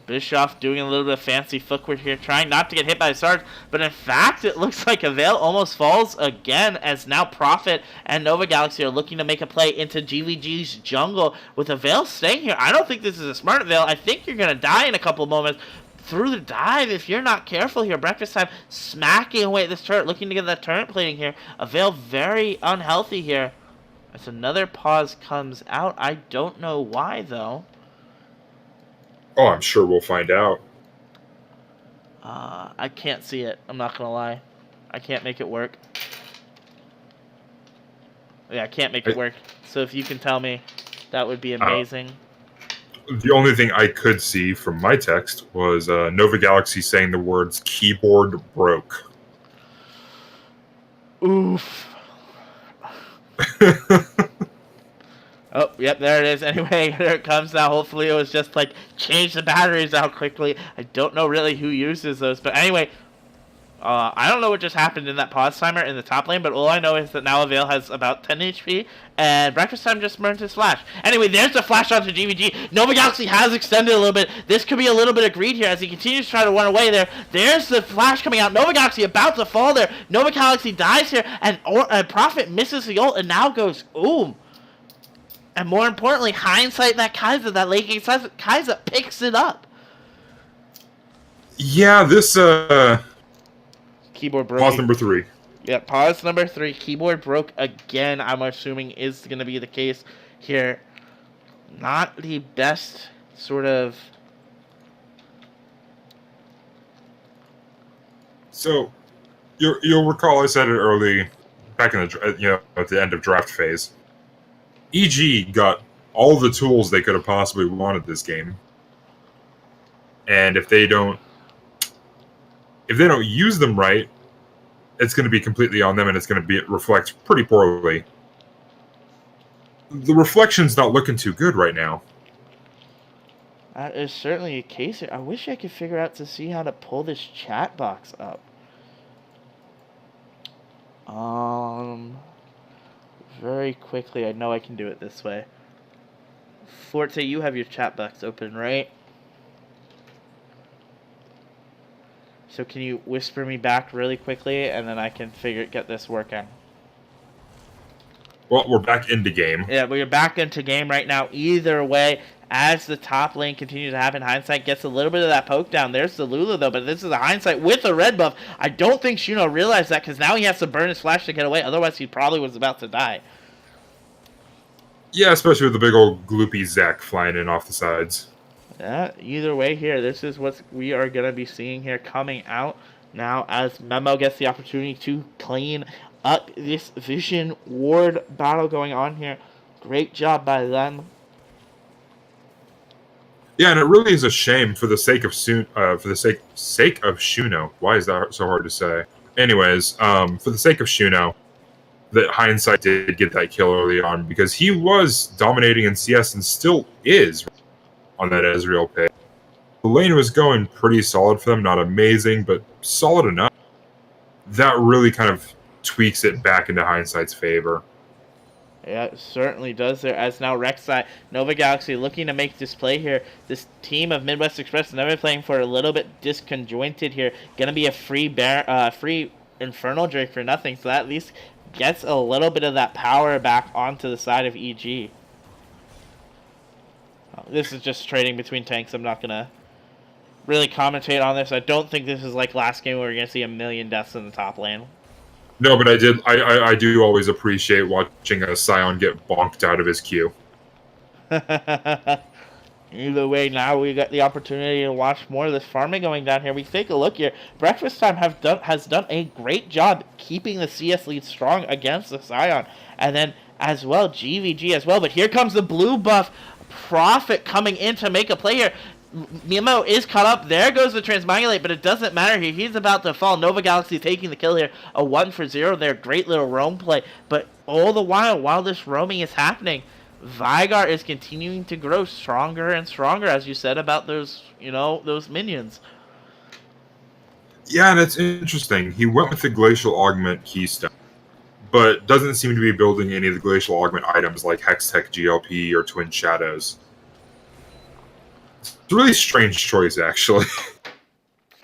Bischoff doing a little bit of fancy footwork here, trying not to get hit by the Sarge, but in fact, it looks like a Veil almost falls again, as now Prophet and Nova Galaxy are looking to make a play into GVG's jungle, with a Veil staying here. I don't think this is a smart Veil. I think you're going to die in a couple moments through the dive if you're not careful here. Breakfast Time smacking away at this turret, looking to get that turret plating here. A Veil very unhealthy here. As another pause comes out. I don't know why, though. Oh, I'm sure we'll find out. I can't see it. I'm not going to lie. I can't make it work. Yeah, I can't make it work. So if you can tell me, that would be amazing. The only thing I could see from my text was Nova Galaxy saying the words "keyboard broke." Oof. Oh, yep, there it is. Anyway, there it comes now. Hopefully it was just like change the batteries out quickly. I don't know really who uses those, but anyway, I don't know what just happened in that pause timer in the top lane, but all I know is that now Avail has about 10 HP, and Breakfast Time just burned his flash. Anyway, there's the flash onto GVG. Nova Galaxy has extended a little bit. This could be a little bit of greed here as he continues to try to run away there. There's the flash coming out. Nova Galaxy about to fall there. Nova Galaxy dies here, and Prophet misses the ult and now goes, ooh. And more importantly, hindsight that Kai'Sa, that late game Kai'Sa picks it up. Yeah, this Keyboard broke. pause number 3. Yeah, pause number 3. Keyboard broke again, I'm assuming is going to be the case here. Not the best sort of... So, you'll recall I said it early, back in the at the end of draft phase. EG got all the tools they could have possibly wanted this game, and if they don't use them right, it's going to be completely on them, and it's going to reflect pretty poorly. The reflection's not looking too good right now. That is certainly a case here. I wish I could figure out to see how to pull this chat box up. Very quickly, I know I can do it this way. Forte, you have your chat box open, right? So can you whisper me back really quickly, and then I can get this working. Well, we're back into game. Yeah, we're back into game right now. Either way, as the top lane continues to happen, Hindsight gets a little bit of that poke down. There's the Lulu, though, but this is a Hindsight with a red buff. I don't think Shuno realized that, because now he has to burn his flash to get away. Otherwise, he probably was about to die. Yeah, especially with the big old gloopy Zac flying in off the sides. Yeah, either way here, this is what we are going to be seeing here coming out now as Memo gets the opportunity to clean up this Vision Ward battle going on here. Great job by them. Yeah, and it really is a shame for the sake of sake of Shuno. Why is that so hard to say? Anyways, for the sake of Shuno, that Hindsight did get that kill early on, because he was dominating in CS and still is on that Ezreal pick. The lane was going pretty solid for them, not amazing, but solid enough. That really kind of tweaks it back into Hindsight's favor. Yeah, it certainly does there, as now Rek'Sai, Nova Galaxy looking to make this play here. This team of Midwest Express, never playing for a little bit disconjointed here. Gonna be a free Infernal Drake for nothing, so that at least gets a little bit of that power back onto the side of EG. This is just trading between tanks. I'm not going to really commentate on this. I don't think this is like last game where we're going to see a million deaths in the top lane. No, but I do always appreciate watching a Scion get bonked out of his queue. Either way, now we got the opportunity to watch more of this farming going down here. We take a look here. Breakfast Time has done a great job keeping the CS lead strong against the Scion. And then as well, GVG as well. But here comes the blue buff. Prophet coming in to make a play here. Mimo is caught up. There goes the Transmangulate, but it doesn't matter here. He's about to fall. Nova Galaxy taking the kill here. A 1-for-0 there. Great little roam play. But all the while this roaming is happening, Vygar is continuing to grow stronger and stronger, as you said about those, those minions. Yeah, and it's interesting. He went with the Glacial Augment Keystone, but doesn't seem to be building any of the Glacial Augment items like Hextech GLP or Twin Shadows. It's a really strange choice, actually.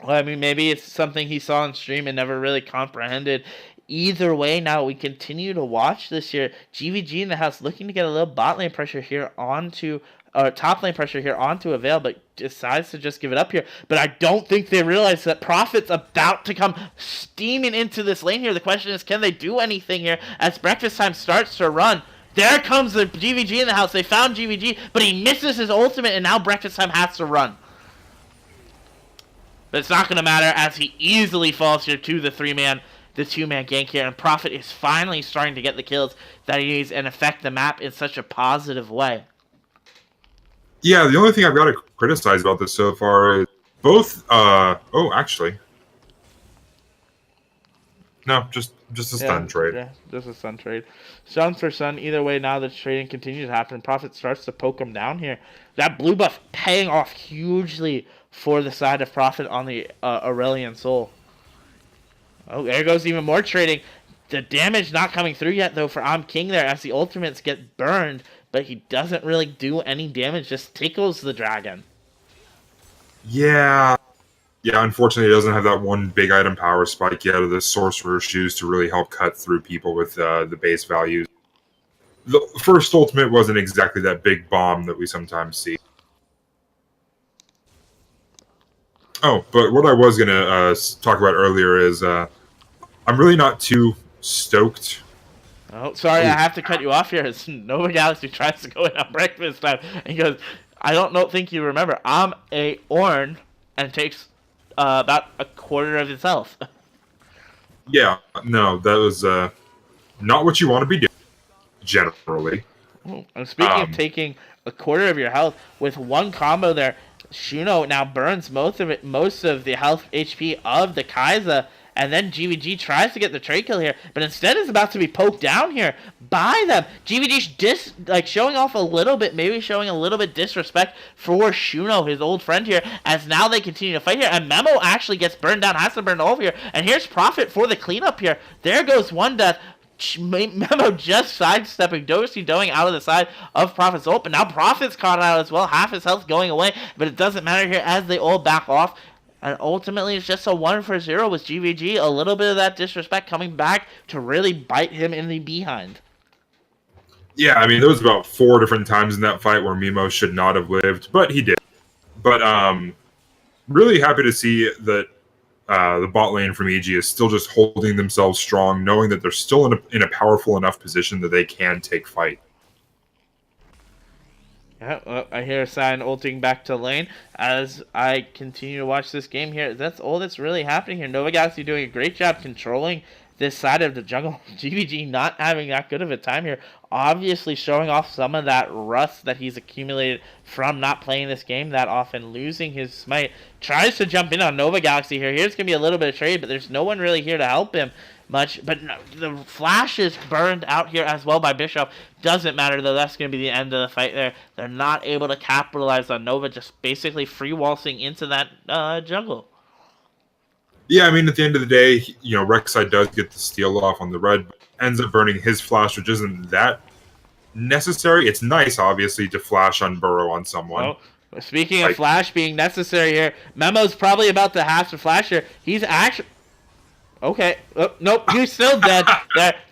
Well, I mean, maybe it's something he saw on stream and never really comprehended. Either way, now we continue to watch this year. GVG in the house looking to get a little bot lane pressure here onto, or top lane pressure here onto Avail, but decides to just give it up here. But I don't think they realize that Prophet's about to come steaming into this lane here. The question is, can they do anything here as Breakfast Time starts to run? There comes the GVG in the house. They found GVG, but he misses his ultimate, and now Breakfast Time has to run. But it's not going to matter as he easily falls here to the two-man gank here, and Prophet is finally starting to get the kills that he needs and affect the map in such a positive way. Yeah, the only thing I've got to criticize about this so far is both, No, just a stun trade. Yeah, just a stun trade. Stun for stun. Either way, now the trading continues to happen. Prophet starts to poke him down here. That blue buff paying off hugely for the side of Prophet on the Aurelian Soul. Oh, there goes even more trading. The damage not coming through yet, though, for I'm King there as the ultimates get burned, but he doesn't really do any damage, just tickles the dragon. Yeah. Yeah, unfortunately, it doesn't have that one big item power spike yet of the Sorcerer's Shoes to really help cut through people with the base values. The first ultimate wasn't exactly that big bomb that we sometimes see. Oh, but what I was going to talk about earlier is I'm really not too stoked. Oh, sorry, I have to cut you off here. As Nova Galaxy tries to go in on breakfast time, and he goes, I don't think you remember, I'm a Ornn, and takes about a quarter of his health. Yeah, no, that was not what you want to be doing, generally. And speaking of taking a quarter of your health, with one combo there, Shuno now burns most of the health HP of the Kai'Sa, and then GVG tries to get the trade kill here, but instead is about to be poked down here by them. GVG showing off a little bit, maybe showing a little bit disrespect for Shuno, his old friend here, as now they continue to fight here, and Memo actually gets burned down, has to burn over here, and here's Prophet for the cleanup here. There goes one death. Memo just sidestepping, doing out of the side of Prophet's ult, but now Prophet's caught out as well, half his health going away, but it doesn't matter here as they all back off, and ultimately it's just a 1-for-0 with GVG, a little bit of that disrespect coming back to really bite him in the behind. Yeah, I mean, there was about 4 different times in that fight where Memo should not have lived, but he did. But really happy to see that the bot lane from EG is still just holding themselves strong, knowing that they're still in a powerful enough position that they can take fight. Yeah, well, I hear Sion ulting back to lane as I continue to watch this game here. That's all that's really happening here. Nova Galaxy doing a great job controlling this side of the jungle. GVG not having that good of a time here. Obviously showing off some of that rust that he's accumulated from not playing this game that often, losing his smite. Tries to jump in on Nova Galaxy here. Here's going to be a little bit of trade, but there's no one really here to help him much. But no, the flash is burned out here as well by Bishop. Doesn't matter, though. That's going to be the end of the fight there. They're not able to capitalize on Nova, just basically free waltzing into that jungle. Yeah, I mean, at the end of the day, you know, Rek'Sai does get the steal off on the red, but ends up burning his flash, which isn't that necessary. It's nice, obviously, to flash on Burrow on someone. Well, speaking of flash being necessary here, Memo's probably about to have to flash here. He's actually... Okay. Oh, nope, he's still dead.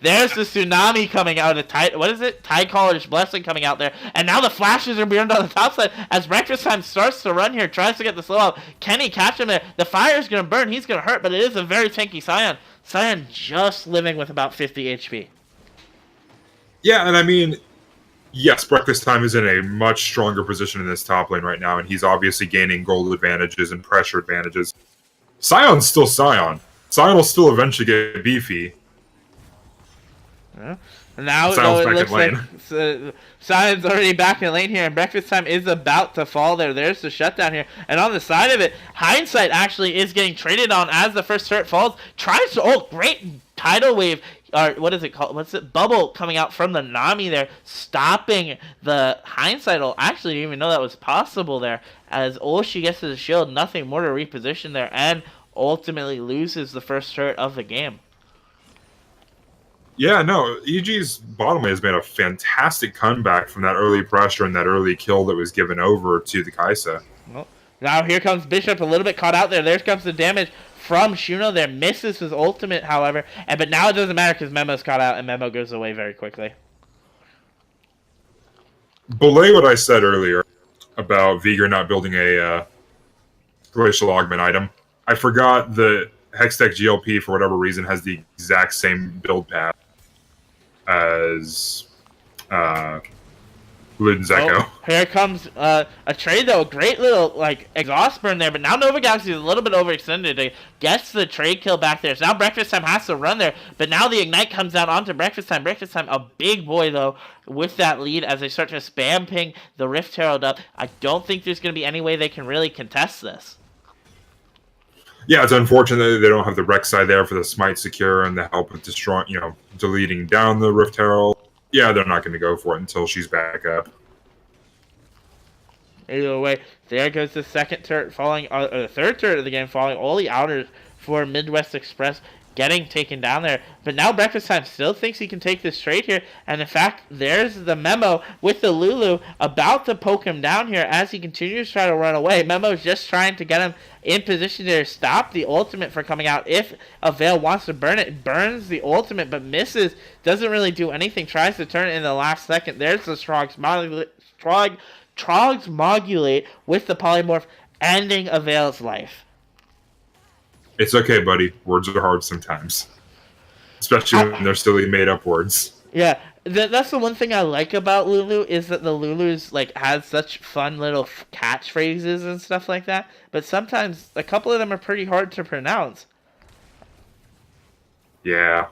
There's the tsunami coming out of what is it? Tide Caller's Blessing coming out there. And now the flashes are burned on the top side as Breakfast Time starts to run here, tries to get the slow out. Can he catch him there? The fire's going to burn. He's going to hurt, but it is a very tanky Sion. Sion just living with about 50 HP. Yeah, and I mean, yes, Breakfast Time is in a much stronger position in this top lane right now, and he's obviously gaining gold advantages and pressure advantages. Sion's still Sion. Sion will still eventually get beefy. Yeah. Now Sion's it back looks in lane. like Sion's already back in lane here, and Breakfast Time is about to fall there. There's the shutdown here. And on the side of it, Hindsight actually is getting traded on as the first turret falls. Tries to, oh, great tidal wave. Or what is it called? What's it? Bubble coming out from the Nami there, stopping the Hindsight ult. Actually, didn't even know that was possible there. As all she gets is a shield, nothing more to reposition there, and ultimately loses the first turret of the game. Yeah, no, EG's bottom lane has made a fantastic comeback from that early pressure and that early kill that was given over to the Kai'Sa. Well, now here comes Bishop, a little bit caught out there. There comes the damage from Shuno there. Misses his ultimate, however. But now it doesn't matter because Memo's caught out and Memo goes away very quickly. Belay what I said earlier about Vigor not building a Glacial Augment item. I forgot the Hextech GLP, for whatever reason, has the exact same build path as Luden's Echo. Oh, here comes a trade, though. A great little exhaust burn there, but now Nova Galaxy is a little bit overextended. They gets the trade kill back there. So now Breakfast Time has to run there, but now the Ignite comes out onto Breakfast Time. Breakfast Time, a big boy, though, with that lead as they start to spam ping the Rift Herald up. I don't think there's going to be any way they can really contest this. Yeah, it's unfortunate that they don't have the Rek'Sai there for the Smite Secure and the help with destroying, deleting down the Rift Herald. Yeah, they're not going to go for it until she's back up. Either way, there goes the second turret falling, or the third turret of the game falling. All the outers for Midwest Express getting taken down there. But now Breakfast Time still thinks he can take this trade here. And in fact, there's the Memo with the Lulu about to poke him down here as he continues to try to run away. Memo's just trying to get him in position to stop the ultimate from coming out. If a Veil wants to burn it, burns the ultimate but misses. Doesn't really do anything. Tries to turn it in the last second. There's the Trogs Mogulate with the Polymorph, ending a Veil's life. It's okay, buddy. Words are hard sometimes. Especially when they're silly made-up words. Yeah, that's the one thing I like about Lulu, is that the Lulus has such fun little catchphrases and stuff like that. But sometimes a couple of them are pretty hard to pronounce. Yeah.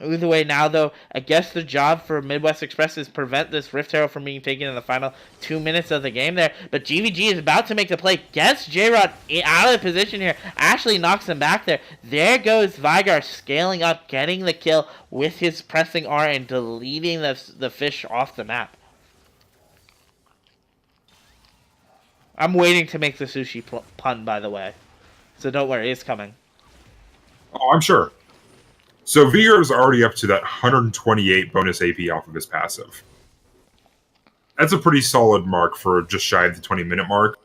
Either way, now though, I guess the job for Midwest Express is prevent this Rift Herald from being taken in the final 2 minutes of the game there. But GVG is about to make the play, gets J-Rod out of position here. Ashley knocks him back there. There goes Vigar scaling up, getting the kill with his pressing R and deleting the fish off the map. I'm waiting to make the sushi pun, by the way. So don't worry, it's coming. Oh, I'm sure. So Vigar is already up to that 128 bonus AP off of his passive. That's a pretty solid mark for just shy of the 20-minute mark.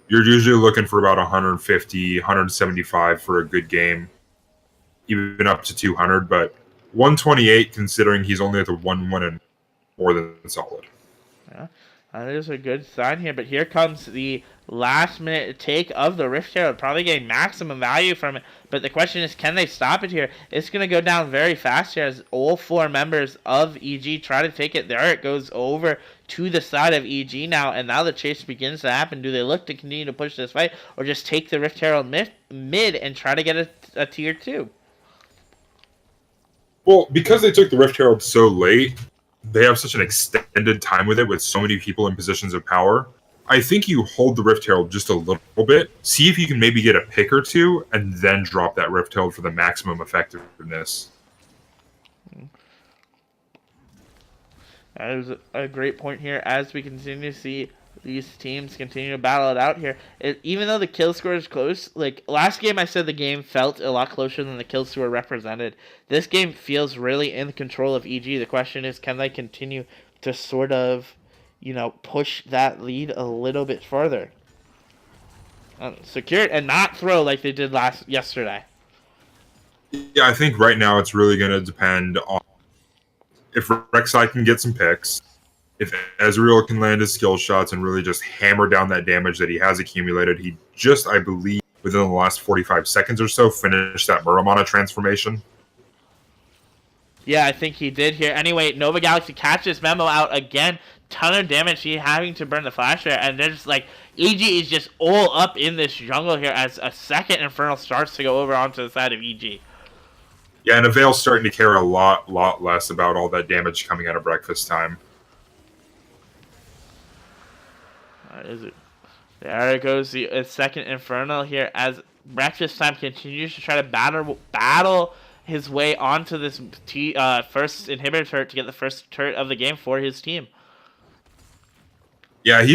You're usually looking for about 150, 175 for a good game, even up to 200. But 128, considering he's only at the 1-1 and more than solid. Yeah, that is a good sign here. But here comes the last-minute take of the Rift Herald, probably getting maximum value from it. But the question is, can they stop it here? It's going to go down very fast here as all 4 members of EG try to take it. There it goes over to the side of EG now, and now the chase begins to happen. Do they look to continue to push this fight, or just take the Rift Herald mid and try to get a tier 2? Well, because they took the Rift Herald so late, they have such an extended time with it, with so many people in positions of power. I think you hold the Rift Herald just a little bit, see if you can maybe get a pick or two, and then drop that Rift Herald for the maximum effectiveness. That is a great point here as we continue to see these teams continue to battle it out here. Even though the kill score is close, last game I said the game felt a lot closer than the kills score represented. This game feels really in control of EG. The question is, can they continue to sort of, push that lead a little bit further? Secure it and not throw like they did yesterday. Yeah, I think right now it's really going to depend on if Rek'Sai can get some picks, if Ezreal can land his skill shots and really just hammer down that damage that he has accumulated. He just, I believe, within the last 45 seconds or so, finished that Muramana transformation. Yeah, I think he did here. Anyway, Nova Galaxy catches Memo out again. Ton of damage. He having to burn the flash there. And there's EG is just all up in this jungle here as a second Infernal starts to go over onto the side of EG. Yeah, and Avail's starting to care a lot less about all that damage coming out of Breakfast Time. Is it? There goes the second Infernal here as Breakfast Time continues to try to battle his way onto this first inhibitor turret to get the first turret of the game for his team. Yeah,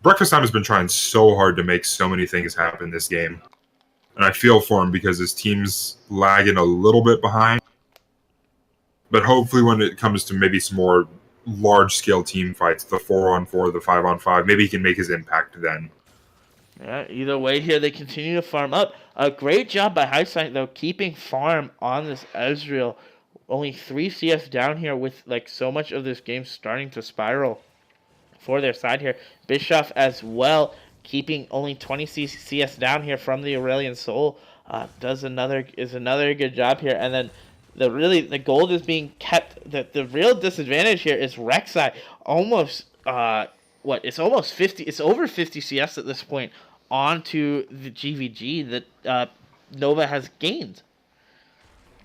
Breakfast Time has been trying so hard to make so many things happen this game. And I feel for him because his team's lagging a little bit behind. But hopefully when it comes to maybe some more large-scale team fights, the 4-on-4, the 5-on-5, maybe he can make his impact then. Yeah, either way here, they continue to farm up. A great job by Highsight, though, keeping farm on this Ezreal. Only 3 CS down here with so much of this game starting to spiral for their side here. Bischoff as well, keeping only 20 CS down here from the Aurelion Soul. Is another good job here. And then the gold is being kept. The real disadvantage here is Rek'Sai. It's almost 50. It's over 50 CS at this point onto the GVG that Nova has gained.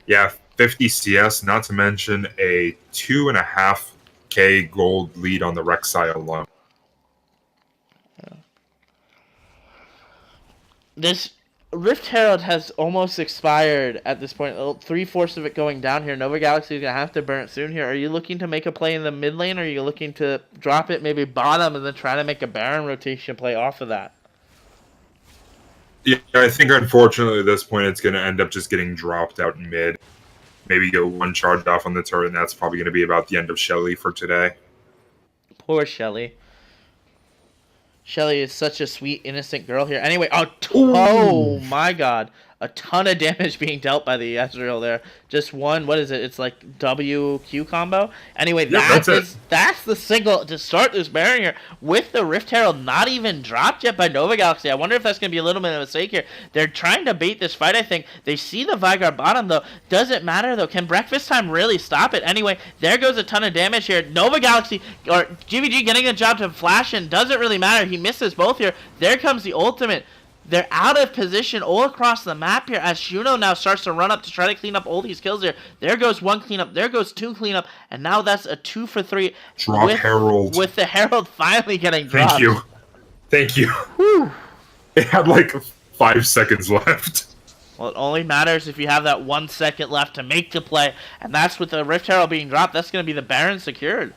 Yeah, 50 CS, not to mention a 2.5K gold lead on the Rek'Sai 'Sai alone. Yeah. Either way, here they continue to farm up. A great job by Highsight, though, keeping farm on this Ezreal. Only 3 CS down here with so much of this game starting to spiral for their side here. Bischoff as well, keeping only 20 CS down here from the Aurelion Soul. Is another good job here. And then the real disadvantage here is Rek'Sai. This Rift Herald has almost expired at this point. 3/4 of it going down here. Nova Galaxy is going to have to burn it soon here. Are you looking to make a play in the mid lane, or are you looking to drop it maybe bottom and then try to make a Baron rotation play off of that? Yeah, I think unfortunately at this point it's going to end up just getting dropped out in mid. Maybe get one charge off on the turret, and that's probably going to be about the end of Shelly for today. Poor Shelly. Shelly is such a sweet, innocent girl here. Anyway, oh my god. A ton of damage being dealt by the Ezreal there. Just one, what is it? It's like WQ combo. Anyway, Yeah, that's the signal to start this Baron here with the Rift Herald not even dropped yet by Nova Galaxy. I wonder if that's going to be a little bit of a mistake here. They're trying to bait this fight, I think. They see the Veigar bottom, though. Doesn't matter, though. Can Breakfast Time really stop it? Anyway, there goes a ton of damage here. Nova Galaxy, or GVG getting a job to flash in. Doesn't really matter. He misses both here. There comes the ultimate. They're out of position all across the map here as Shuno now starts to run up to try to clean up all these kills here. There goes one cleanup. There goes two cleanup. And now that's a 2 for 3. Drop Herald. With the Herald finally getting dropped. Thank you. Thank you. Whew. It had like 5 seconds left. Well, it only matters if you have that 1 second left to make the play. And that's with the Rift Herald being dropped. That's going to be the Baron secured.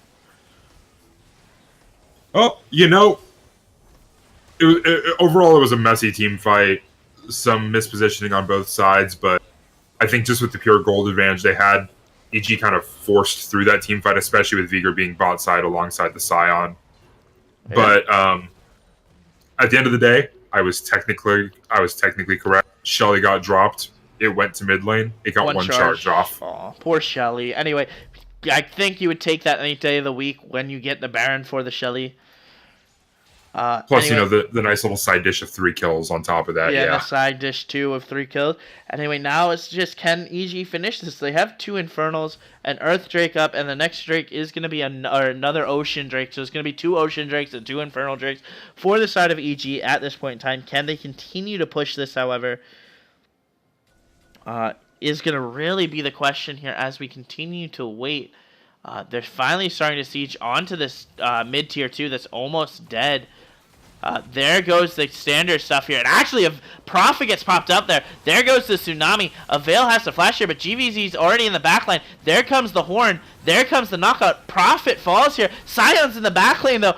Oh, overall, it was a messy team fight. Some mispositioning on both sides, but I think just with the pure gold advantage they had, EG kind of forced through that team fight, especially with Veigar being bot side alongside the Scion. Yeah. But at the end of the day, I was technically correct. Shelly got dropped. It went to mid lane. It got one charge off. Aw, poor Shelly. Anyway, I think you would take that any day of the week when you get the Baron for the Shelly. Plus, anyway, the nice little side dish of 3 kills on top of that. Yeah, the side dish too of 3 kills. Anyway, now it's just, can EG finish this? They have 2 Infernals, an Earth Drake up, and the next Drake is going to be another Ocean Drake. So it's going to be 2 Ocean Drakes and 2 Infernal Drakes for the side of EG at this point in time. Can they continue to push this, however, is going to really be the question here as we continue to wait. They're finally starting to siege onto this mid-tier 2 that's almost dead. There goes the standard stuff here. And actually, if Prophet gets popped up there, there goes the Tsunami. A Veil has to flash here, but GVZ's already in the backline. There comes the Horn. There comes the knockout. Prophet falls here. Scion's in the backlane, though.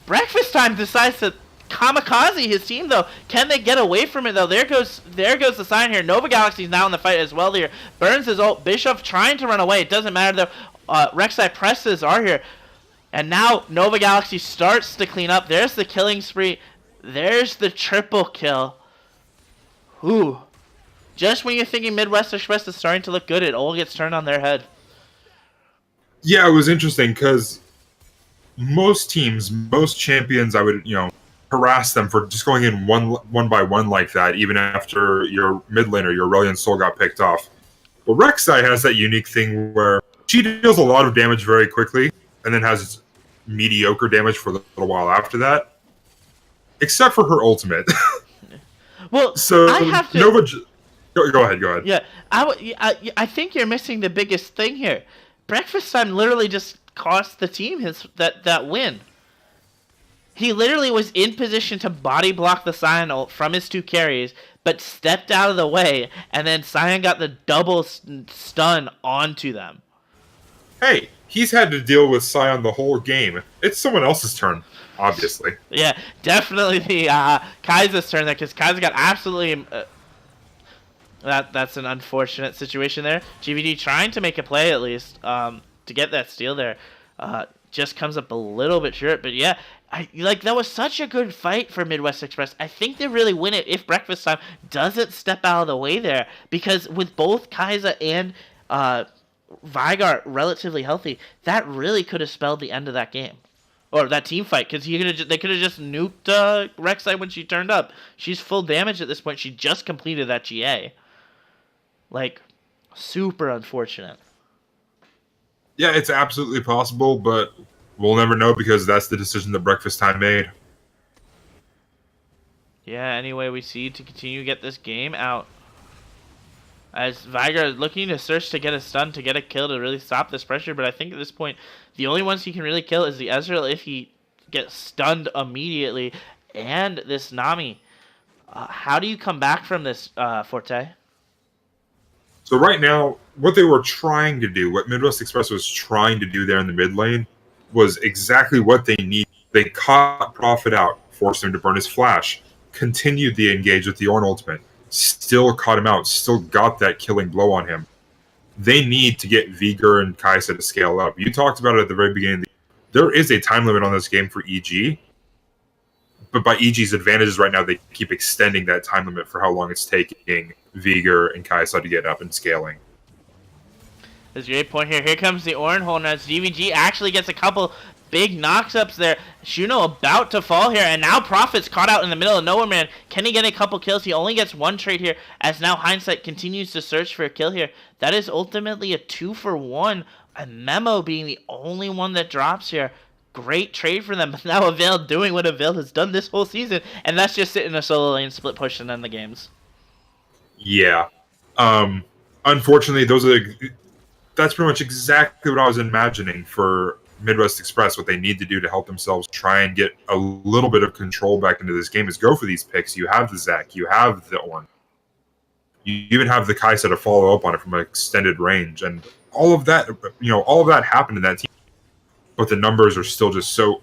Breakfast Time decides to kamikaze his team, though. Can they get away from it, though? There goes the Scion here. Nova Galaxy's now in the fight as well here. Burns his ult. Bishop trying to run away. It doesn't matter, though. Rek'Sai presses are here. And now Nova Galaxy starts to clean up. There's the killing spree. There's the triple kill. Ooh. Just when you're thinking Midwest Express is starting to look good, it all gets turned on their head. Yeah, it was interesting because most teams, most champions, I would, harass them for just going in one by one like that, even after your mid laner, your Aurelion Soul got picked off. Well, Rek'Sai has that unique thing where she deals a lot of damage very quickly, and then has mediocre damage for a little while after that. Except for her ultimate. Well, so I have to... Nova... Go ahead. Yeah, I think you're missing the biggest thing here. Breakfast Time literally just cost the team that win. He literally was in position to body block the Scion ult from his 2 carries, but stepped out of the way, and then Scion got the double stun onto them. Hey, he's had to deal with Scion the whole game. It's someone else's turn, obviously. Yeah, definitely the Kai'Sa's turn there, because Kai'Sa got absolutely... That's an unfortunate situation there. GVD trying to make a play, at least, to get that steal there. Just comes up a little bit short, but yeah, that was such a good fight for Midwest Express. I think they really win it if Breakfast Time doesn't step out of the way there, because with both Kai'Sa and... Veigar relatively healthy, that really could have spelled the end of that game. Or that team fight, because they could have just nuked Rek'Sai when she turned up. She's full damage at this point. She just completed that GA. Super unfortunate. Yeah, it's absolutely possible, but we'll never know because that's the decision that Breakfast Time made. Yeah, anyway, we see to continue to get this game out. As Veigar is looking to search to get a stun, to get a kill, to really stop this pressure. But I think at this point, the only ones he can really kill is the Ezreal if he gets stunned immediately. And this Nami. How do you come back from this, Forte? So right now, what they were trying to do, what Midwest Express was trying to do there in the mid lane, was exactly what they need. They caught Profit out, forced him to burn his flash, continued the engage with the Ornn ultimate, still caught him out, still got that killing blow on him. They need to get Vigor and Kaisa to scale up. You talked about it at the very beginning. There is a time limit on this game for EG, but by EG's advantages right now, they keep extending that time limit for how long it's taking Vigor and Kaisa to get up and scaling. That's a great point here. Here comes the Ornn hold as GVG actually gets a couple big knocks ups there. Shuno about to fall here, and now Prophet's caught out in the middle of nowhere, man. Can he get a couple kills? He only gets one trade here, as now Hindsight continues to search for a kill here. That is ultimately a 2-for-1, and Memo being the only one that drops here. Great trade for them, but now Avail doing what Avail has done this whole season, and that's just sit in a solo lane, split push, and end the games. Yeah. Unfortunately, that's pretty much exactly what I was imagining for Midwest Express. What they need to do to help themselves try and get a little bit of control back into this game is go for these picks. You have the Zac, you have the Ornn, you even have the Kaisa to follow up on it from an extended range, and all of that, all of that happened in that team. But the numbers are still just so.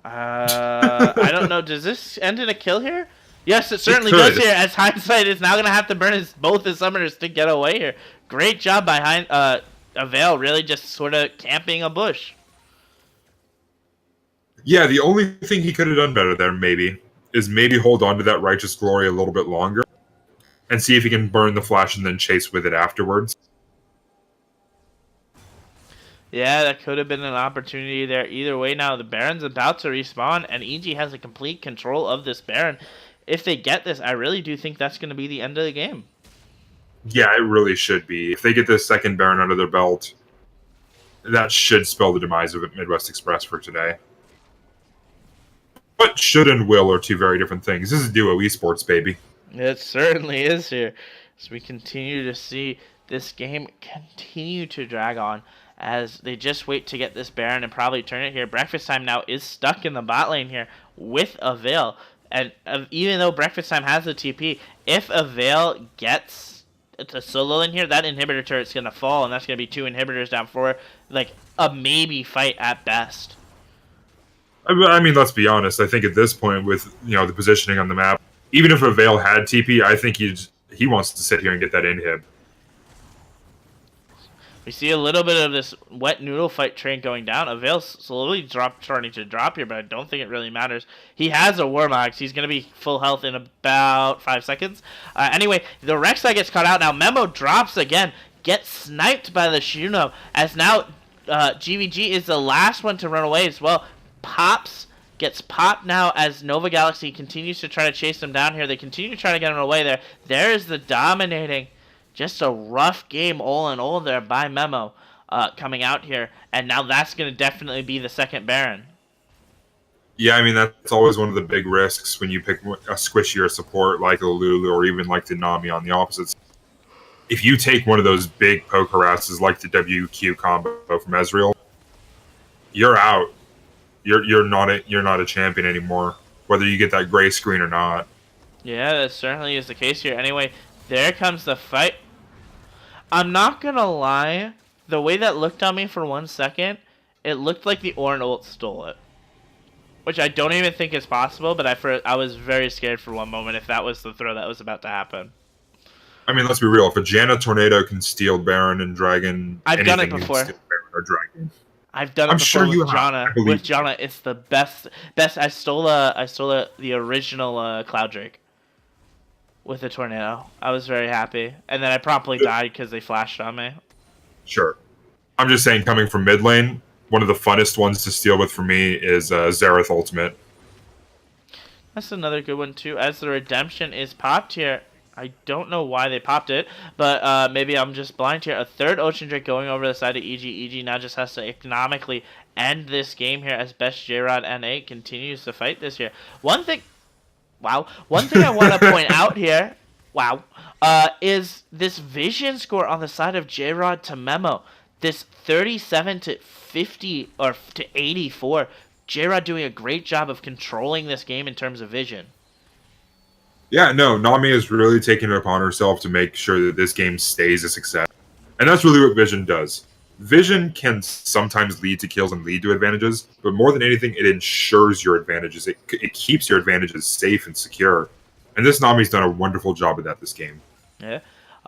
I don't know. Does this end in a kill here? Yes, it certainly does here, as Hindsight is now going to have to burn both his summoners to get away here. Great job by Avail, really just sort of camping a bush. Yeah, the only thing he could have done better there, is maybe hold on to that Righteous Glory a little bit longer and see if he can burn the flash and then chase with it afterwards. Yeah, that could have been an opportunity there. Either way, now the Baron's about to respawn, and EG has a complete control of this Baron. If they get this, I really do think that's going to be the end of the game. Yeah, it really should be. If they get this second Baron under their belt, that should spell the demise of Midwest Express for today. But should and will are two very different things. This is Duo Esports, baby. It certainly is here. So we continue to see this game continue to drag on as they just wait to get this Baron and probably turn it here. Breakfast Time now is stuck in the bot lane here with Avail. And even though Breakfast Time has the TP, if Avail gets a solo in here, that inhibitor turret's going to fall, and that's going to be 2 inhibitors down for, like, a maybe fight at best. I mean, let's be honest. I think at this point, with the positioning on the map, even if Avail had TP, I think he wants to sit here and get that inhib. We see a little bit of this wet noodle fight train going down. Avail's slowly starting to drop here, but I don't think it really matters. He has a Warmox. He's going to be full health in about 5 seconds. Anyway, the Rek'Sai gets caught out. Now Memo drops again. Gets sniped by the Shuno. As now GVG is the last one to run away as well. Gets popped now as Nova Galaxy continues to try to chase them down here. They continue to try to get him away there. There's the dominating. Just a rough game all in all there by Memo coming out here. And now that's going to definitely be the second Baron. Yeah, I mean, that's always one of the big risks when you pick a squishier support like a Lulu or even like the Nami on the opposites. If you take one of those big poke harasses like the WQ combo from Ezreal, you're out. You're not a champion anymore, whether you get that gray screen or not. Yeah, that certainly is the case here. Anyway, there comes the fight. I'm not gonna lie, the way that looked on me for 1 second, it looked like the Ornn ult stole it. Which I don't even think is possible, but I was very scared for one moment if that was the throw that was about to happen. I mean, let's be real. If a Janna Tornado can steal Baron and Dragon, I've done it before. Steal Baron or Dragon. I've done it before with Janna. With Janna, it's the best. I stole the original Cloud Drake with a tornado. I was very happy, and then I promptly died because they flashed on me. Sure, I'm just saying, coming from mid lane, one of the funnest ones to steal with for me is Xerath Ultimate. That's another good one too. As the redemption is popped here. I don't know why they popped it, but maybe I'm just blind here. A third Ocean Drake going over the side of EG. EG now just has to economically end this game here as Best J-Rod N8 continues to fight this here. One thing I want to point out here, is this vision score on the side of J-Rod to Memo. This 37 to 50 or to 84. J-Rod doing a great job of controlling this game in terms of vision. Yeah, no, Nami is really taking it upon herself to make sure that this game stays a success. And that's really what Vision does. Vision can sometimes lead to kills and lead to advantages, but more than anything, it ensures your advantages. It keeps your advantages safe and secure. And this Nami's done a wonderful job of that this game. Yeah.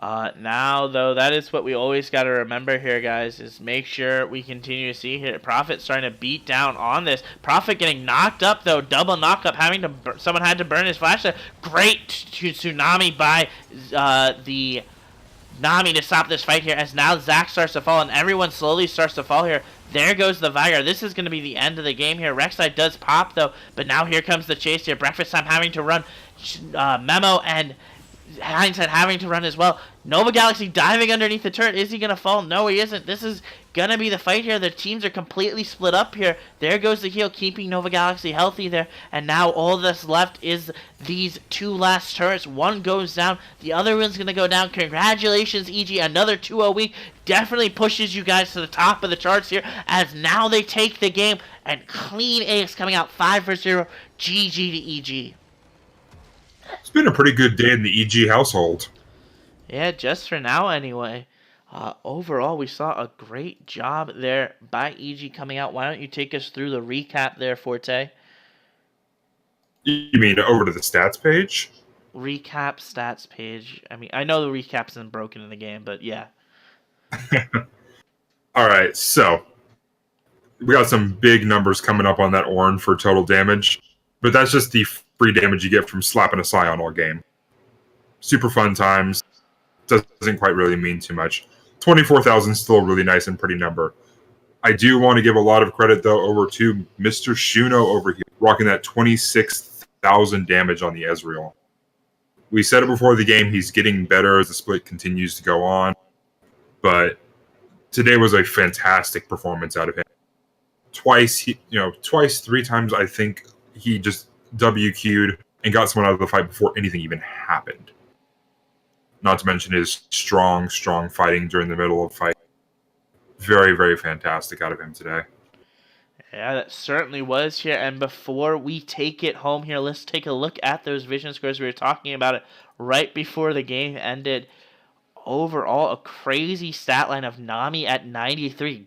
Now, though, that is what we always got to remember here, guys, is make sure we continue to see here. Prophet starting to beat down on this. Prophet getting knocked up, though. Double knock up. Someone had to burn his flash. Great tsunami by the Nami to stop this fight here, as now Zac starts to fall and everyone slowly starts to fall here. There goes the Vigar. This is going to be the end of the game here. Rek'Sai does pop, though, but now here comes the chase here. Breakfast time having to run. Memo and Hindsight having to run as well. Nova Galaxy diving underneath the turret. Is he going to fall? No, he isn't. This is going to be the fight here. The teams are completely split up here. There goes the heal, keeping Nova Galaxy healthy there. And now all that's left is these two last turrets. One goes down. The other one's going to go down. Congratulations, EG. Another 2-0 week. Definitely pushes you guys to the top of the charts here, as now they take the game. And clean ace coming out 5-0. GG to EG. It's been a pretty good day in the EG household. Yeah, just for now anyway. Overall, we saw a great job there by EG coming out. Why don't you take us through the recap there, Forte? You mean over to the stats page? Recap stats page. I mean, I know the recap isn't broken in the game, but yeah. All right, so we got some big numbers coming up on that Ornn for total damage, but that's just the free damage you get from slapping a Scion all game. Super fun times. Doesn't quite really mean too much. 24,000 is still a really nice and pretty number. I do want to give a lot of credit, though, over to Mr. Shuno over here, rocking that 26,000 damage on the Ezreal. We said it before the game, he's getting better as the split continues to go on, but today was a fantastic performance out of him. Twice, 3 times, I think he just WQ'd and got someone out of the fight before anything even happened. Not to mention his strong fighting during the middle of the fight. Very, very fantastic out of him today. Yeah, that certainly was here. And before we take it home here, let's take a look at those vision scores. We were talking about it right before the game ended. Overall, a crazy stat line of Nami at 93.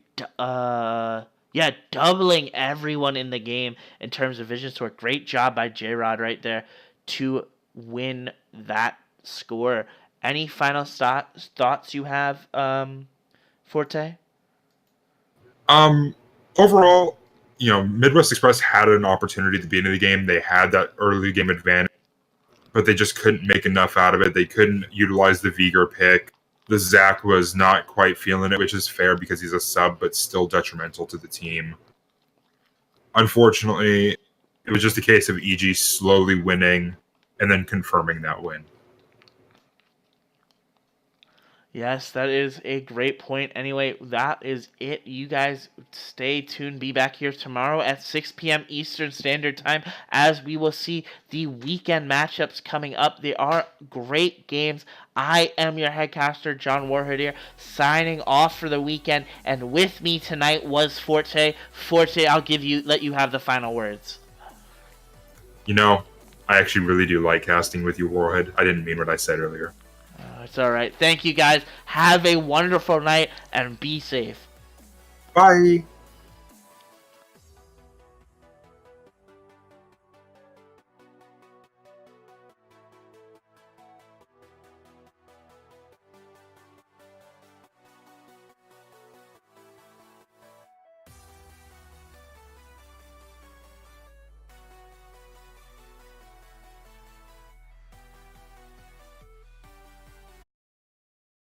Doubling everyone in the game in terms of vision score. Great job by J-Rod right there to win that score. Any final thoughts you have, Forte? Overall, Midwest Express had an opportunity at the beginning of the game. They had that early game advantage, but they just couldn't make enough out of it. They couldn't utilize the Vigar pick. The Zac was not quite feeling it, which is fair because he's a sub, but still detrimental to the team. Unfortunately, it was just a case of EG slowly winning and then confirming that win. Yes, that is a great point. Anyway, that is it. You guys stay tuned. Be back here tomorrow at 6 p.m. Eastern Standard Time, as we will see the weekend matchups coming up. They are great games. I am your headcaster, John Warhood here, signing off for the weekend. And with me tonight was Forte. Forte, I'll let you have the final words. I actually really do like casting with you, Warhead. I didn't mean what I said earlier. It's all right. Thank you, guys. Have a wonderful night and be safe. Bye.